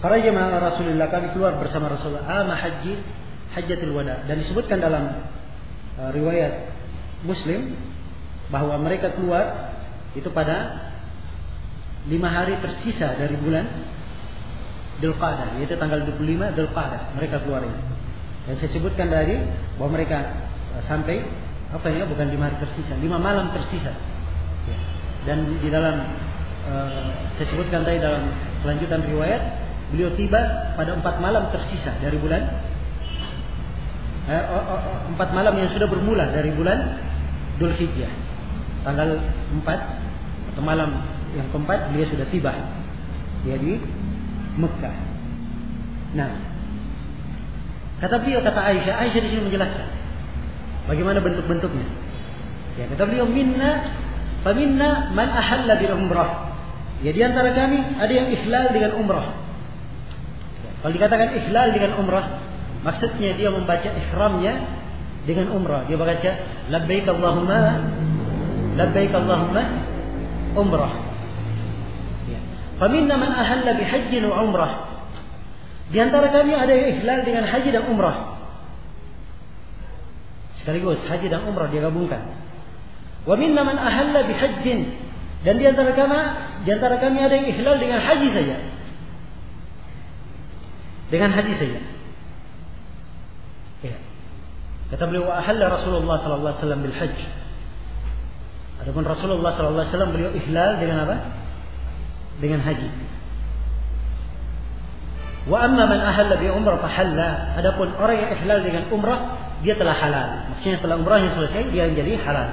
Speaker 1: Kharaja ma'a Rasulillah, kami keluar bersama Rasulullah ama hajjatul wada, dan disebutkan dalam riwayat Muslim bahwa mereka keluar itu pada 5 hari tersisa dari bulan Dzulqa'dah, yaitu tanggal 25 Dzulqa'dah mereka keluar ini. Dan saya sebutkan tadi bahwa mereka sampai bukan 5 hari tersisa, 5 malam tersisa. Ya. Dan di dalam saya sebutkan tadi dalam kelanjutan riwayat, beliau tiba pada 4 malam tersisa dari bulan 4 malam yang sudah bermula dari bulan Dzulhijjah. Tanggal 4 atau malam yang keempat beliau sudah tiba, dia di Mekah. Nah, kata Aisyah di sini menjelaskan bagaimana bentuk-bentuknya. Ya, kata beliau, faminna man ahalla bil umrah. Ya, di antara kami ada yang ihlal dengan umrah. Ya, kalau dikatakan ihlal dengan umrah, maksudnya dia membaca ihramnya dengan umrah. Dia baca labbaik Allahumma umrah. Ya. Faminna man ahalla bi hajjin wa umrah. Di antara kami ada yang ihlal dengan haji dan umrah. Sekaligus haji dan umrah dia gabungkan. Wa minna man ahalla bi hajjin, dan di antara kami ada yang ihlal dengan haji saja. Dengan haji saja. Ya. Kata beliau, wa ahalla Rasulullah sallallahu alaihi wasallam bil hajj. Adapun Rasulullah sallallahu alaihi wasallam beliau ihlal dengan apa? Dengan haji. Wa amma man ahalla bi umrah fa halla. Adapun orang yang ihlal dengan umrah, dia telah halal. Maksudnya setelah umrahnya selesai dia menjadi halal.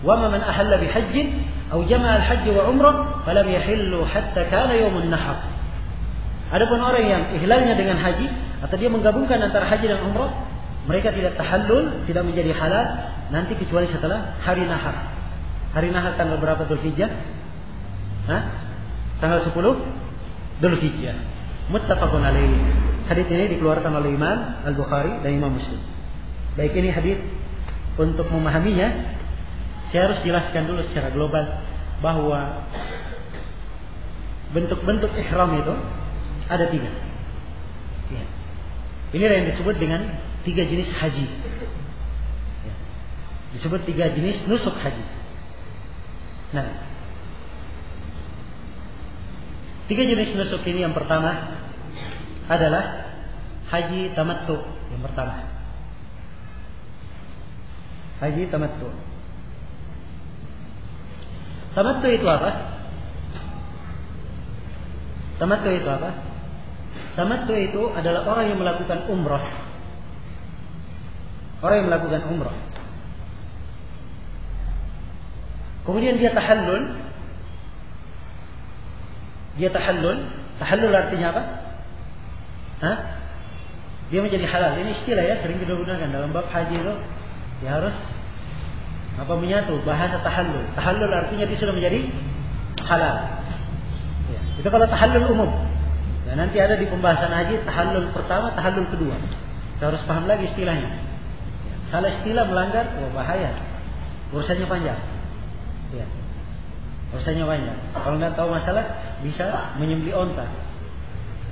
Speaker 1: Wa amma man ahalla bi hajjin aw jama'a al-hajj wa umrah falam yahillu hatta kana yaumun nahar. Adapun orang yang ihlalnya dengan haji atau dia menggabungkan antara haji dan umrah, mereka tidak tahallul, tidak menjadi halal nanti kecuali setelah hari nahar. Hari nahar tanggal berapa Dzulhijjah? Tanggal 10 Dzulhijjah. Muttafaqun alaih. Hadis ini dikeluarkan oleh Imam Al-Bukhari dan Imam Muslim. Baik, ini hadis untuk memahaminya saya harus jelaskan dulu secara global bahwa bentuk-bentuk ihram itu ada 3. Ya. Inilah yang disebut dengan 3 jenis haji. Ya. Disebut 3 jenis nusuk haji. Nah, 3 jenis nusuk ini yang pertama adalah haji tamattu. Yang pertama, haji tamattu. Tamattu itu apa? Tamattu itu apa? Tamattu itu adalah orang yang melakukan umrah. Orang yang melakukan umrah. Kemudian dia tahallul. Tahallul artinya apa? Dia menjadi halal. Ini istilah ya, sering kita gunakan dalam bab haji itu. Dia harus menyatu bahasa tahallul. Tahallul artinya dia sudah menjadi halal. Ya, itu kalau tahallul umum. Ya, nanti ada di pembahasan haji tahallul pertama, tahallul kedua. Kita harus paham lagi istilahnya. Ya, salah istilah melanggar, bahaya. Urusannya panjang. Ya, urusannya panjang. Kalau nggak tahu masalah, bisa menyembelih onta.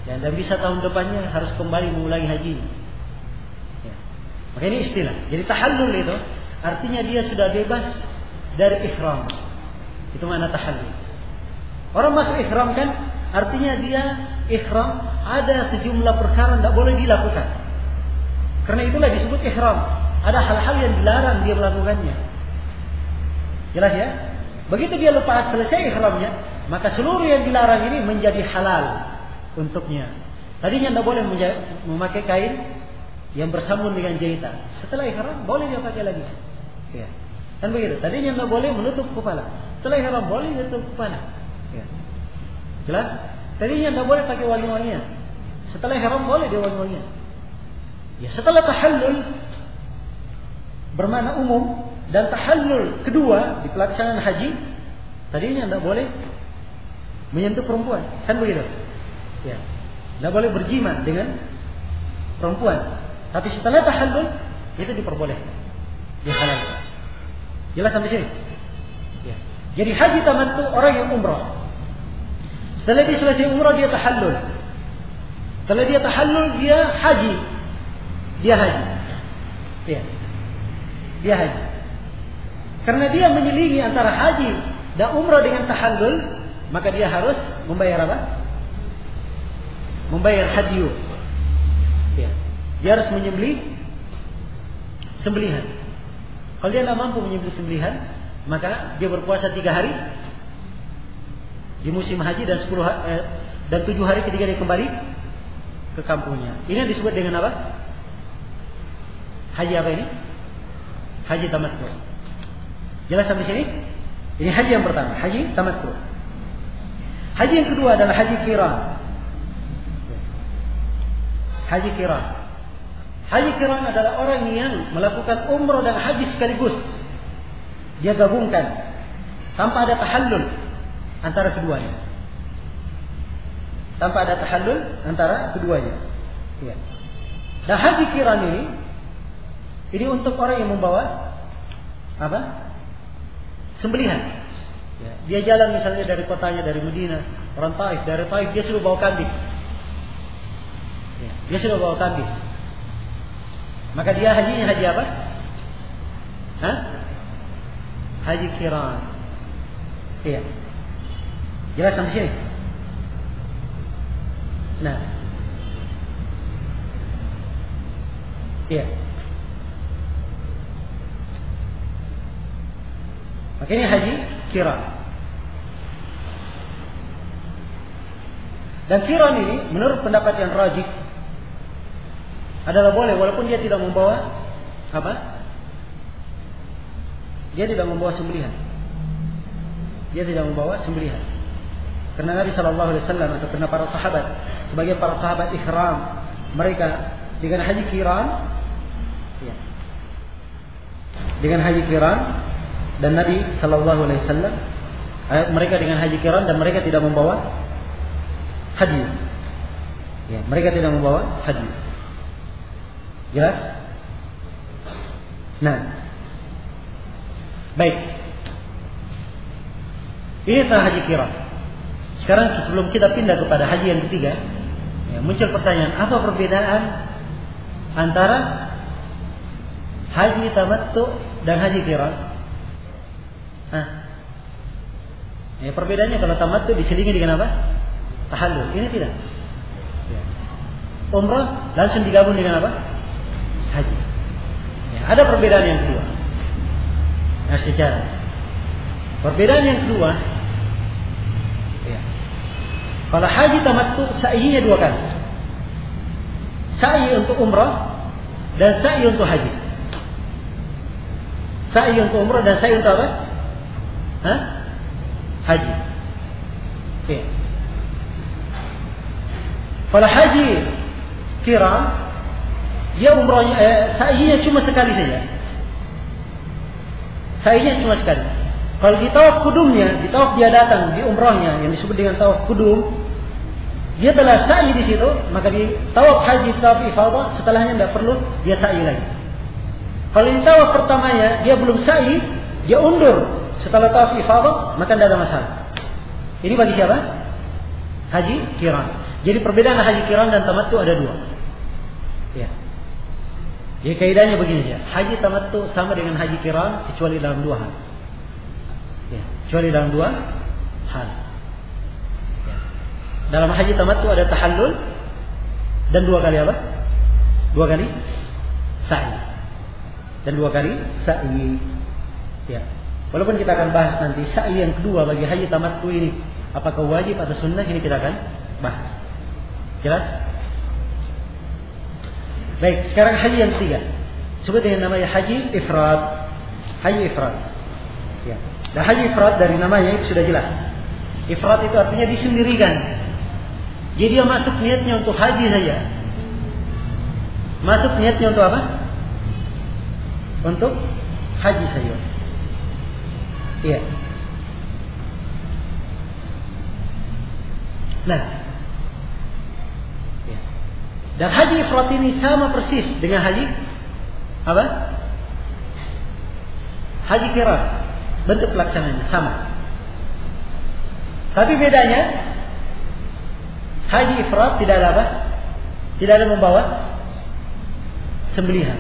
Speaker 1: Ya, dan bisa tahun depannya harus kembali mengulangi haji. Ya. Maka ini istilah. Jadi tahallul itu artinya dia sudah bebas dari ihram. Itu makna tahallul. Orang masuk ihram kan artinya dia ihram ada sejumlah perkara tidak boleh dilakukan. Karena itulah disebut ihram. Ada hal-hal yang dilarang dia melakukannya. Jelas ya? Begitu dia lepas selesai ihramnya, maka seluruh yang dilarang ini menjadi halal untuknya. Tadinya tidak boleh memakai kain yang bersambung dengan jahitan. Setelah ihram boleh dia pakai lagi. Ya. Kan begitu. Tadinya tidak boleh menutup kepala. Setelah ihram boleh menutup kepala. Ya. Jelas? Tadinya tidak boleh pakai wangi-wangian. Setelah ihram boleh dia wangi-wangian. Ya, setelah tahallul bermakna umum dan tahallul kedua di pelaksanaan haji, tadinya tidak boleh menyentuh perempuan. Kan begitu? Ya. Tidak boleh berjima dengan perempuan. Tapi setelah tahallul itu diperbolehkan. Dihalalkan. Jelas sampai sini? Ya. Jadi haji tamattu orang yang umrah. Setelah dia selesai umrah dia tahallul. Setelah dia tahallul dia haji. Dia haji. Ya. Dia haji. Karena dia menyelingi antara haji dan umrah dengan tahallul, maka dia harus membayar apa? Membayar hadyu. Ya. Dia harus menyembelih sembelihan. Kalau dia tidak mampu menyembelih sembelihan, maka dia berpuasa 3 hari di musim haji dan 7 hari ketika dia kembali ke kampungnya. Ini yang disebut dengan apa? Haji apa ini? Haji tamattu. Jelas sampai sini? Ini haji yang pertama, haji tamattu. Haji yang kedua adalah haji qiran. Haji qiran. Haji qiran adalah orang yang melakukan umrah dan haji sekaligus. Dia gabungkan tanpa ada tahallul antara keduanya. Tanpa ada tahallul antara keduanya. Ya. Dan haji qiran ini untuk orang yang membawa apa? Sembelihan. Ya. Dia jalan misalnya dari kotanya, dari Madinah, orang Taif, dari Taif dia sudah bawa kambing. Ya. Dia sudah bawa kambing. Maka dia hajinya haji apa? Haji qiran. Iya. Jelas sampai sini? Nah. Iya. Maka ini haji qiran. Dan qiran ini menurut pendapat yang rajih adalah boleh walaupun dia tidak membawa apa? Dia tidak membawa sembelihan. Dia tidak membawa sembelihan. Karena Nabi sallallahu alaihi wasallam atau karena para sahabat, sebagian para sahabat ihram mereka dengan haji qiran, ya. Dengan haji qiran dan Nabi sallallahu alaihi wasallam mereka dengan haji qiran dan mereka tidak membawa haji. Ya, mereka tidak membawa haji. Jelas? Nah, baik. Ini tentang haji qiran. Sekarang sebelum kita pindah kepada haji yang ketiga, ya, muncul pertanyaan, apa perbedaan antara haji tamattu dan haji qiran? Ya, perbedaannya kalau tamattu diselingi dengan apa? Tahallul. Ini tidak. Ya. Umrah langsung digabung dengan apa? Haji. Ya, ada perbedaan yang kedua. Nah, secara perbedaan yang kedua, ya, kalau haji tamattu sa'inya 2 kali. Sa'i untuk umrah dan sa'i untuk haji. Sa'i untuk umrah dan sa'i untuk apa? Haji. Oke. Kalau haji qiran, dia umrahnya sa'inya cuma sekali saja. Sa'inya cuma sekali. Kalau di tawaf kudumnya, di tawaf dia datang, di umrahnya yang disebut dengan tawaf kudum, dia telah sa'i di situ, maka di tawaf haji, tawaf ifadah, setelahnya tidak perlu dia sa'i lagi. Kalau di tawaf pertamanya dia belum sa'i, dia undur setelah tawaf ifadah, maka tidak ada masalah. Ini bagi siapa? Haji qiran. Jadi perbedaan haji qiran dan tamattu ada 2. Ya. Jadi kaidahnya begini saja. Haji tamattu sama dengan haji qiran kecuali dalam 2 hal. Ya, kecuali dalam 2 hal. Ya. Dalam haji tamattu ada tahallul dan 2 kali apa? 2 kali sa'i. Dan 2 kali sa'i. Ya. Walaupun kita akan bahas nanti sa'i yang kedua bagi haji tamattu ini, apakah wajib atau sunnah, ini kita akan bahas. Jelas? Baik, sekarang haji yang ketiga. Sebut dengan namanya haji ifrad. Haji ifrad. Ya. Dan haji ifrad dari namanya itu sudah jelas. Ifrad itu artinya disendirikan. Jadi dia masuk niatnya untuk haji saja. Masuk niatnya untuk apa? Untuk haji saja. Iya. Nah, ya. Dan haji ifrad ini sama persis dengan haji apa? Haji qiran. Bentuk pelaksanaannya sama. Tapi bedanya, haji ifrad tidak ada apa? Tidak ada membawa sembelihan.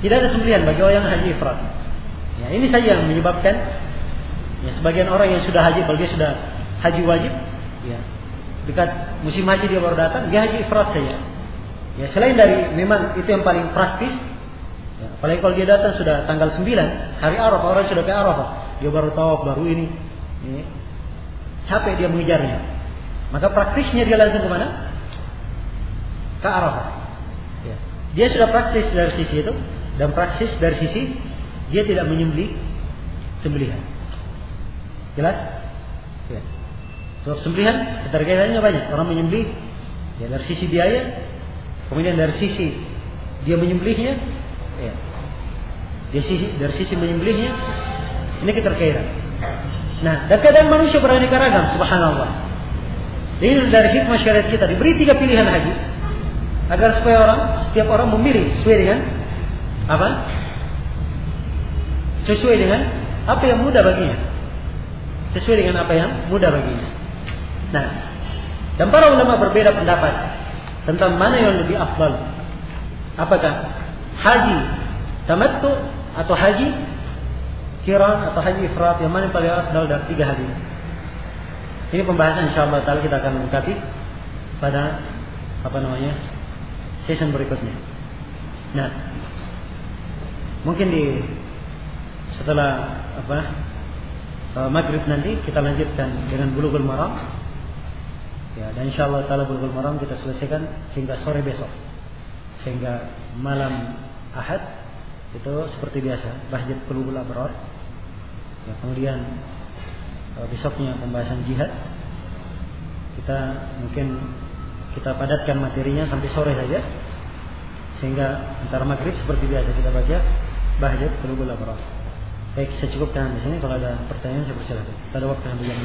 Speaker 1: Tidak ada sembelihan bagi orang yang haji ifrad. Ya, ini saja yang menyebabkan ya, sebagian orang yang sudah haji, kalau dia sudah haji wajib, ya, dekat musim haji dia baru datang, dia haji ifrad saja. Ya, selain dari memang itu yang paling praktis, ya, apalagi kalau dia datang sudah tanggal 9 hari Arafah, orang sudah ke Arafah, dia baru tawaf, baru ini, ya, capek dia mengejarnya. Maka praktisnya dia langsung ke mana? Ke Arafah. Ya. Dia sudah praktis dari sisi itu, dan praktis dari sisi dia tidak menyembelih sembelihan. Jelas? Ya. Sebab sembelihan keterkaitannya banyak. Orang menyembelih ya, dari sisi biaya, kemudian dari sisi dia menyembelihnya, ya. Dari sisi menyembelihnya, ini keterkaitan. Nah, dan keadaan manusia beraneka ragam, subhanallah. Ini dari hikmah syariat kita diberi 3 pilihan haji, agar supaya setiap orang memilih sesuai dengan apa? Sesuai dengan apa yang mudah baginya. Sesuai dengan apa yang mudah baginya. Nah, dan para ulama berbeda pendapat tentang mana yang lebih afdal. Apakah haji tamattu atau haji qiran atau haji ifrad, yang mana yang paling afdal dari 3 hal ini? Ini pembahasan insyaallah taala kita akan mengkaji pada season berikutnya. Nah, mungkin setelah maghrib nanti kita lanjutkan dengan Bulughul Maram. Ya, dan insyaallah taala Bulughul Maram kita selesaikan hingga sore besok. Sehingga malam Ahad itu seperti biasa Bahjat Qulubul Abrar. Ya, kemudian besoknya pembahasan jihad. Kita padatkan materinya sampai sore saja. Sehingga antara maghrib seperti biasa kita baca Bahjat Qulubul Abrar. Baik, saya cukupkan di sini. Kalau ada pertanyaan saya persilakan. Pada waktu yang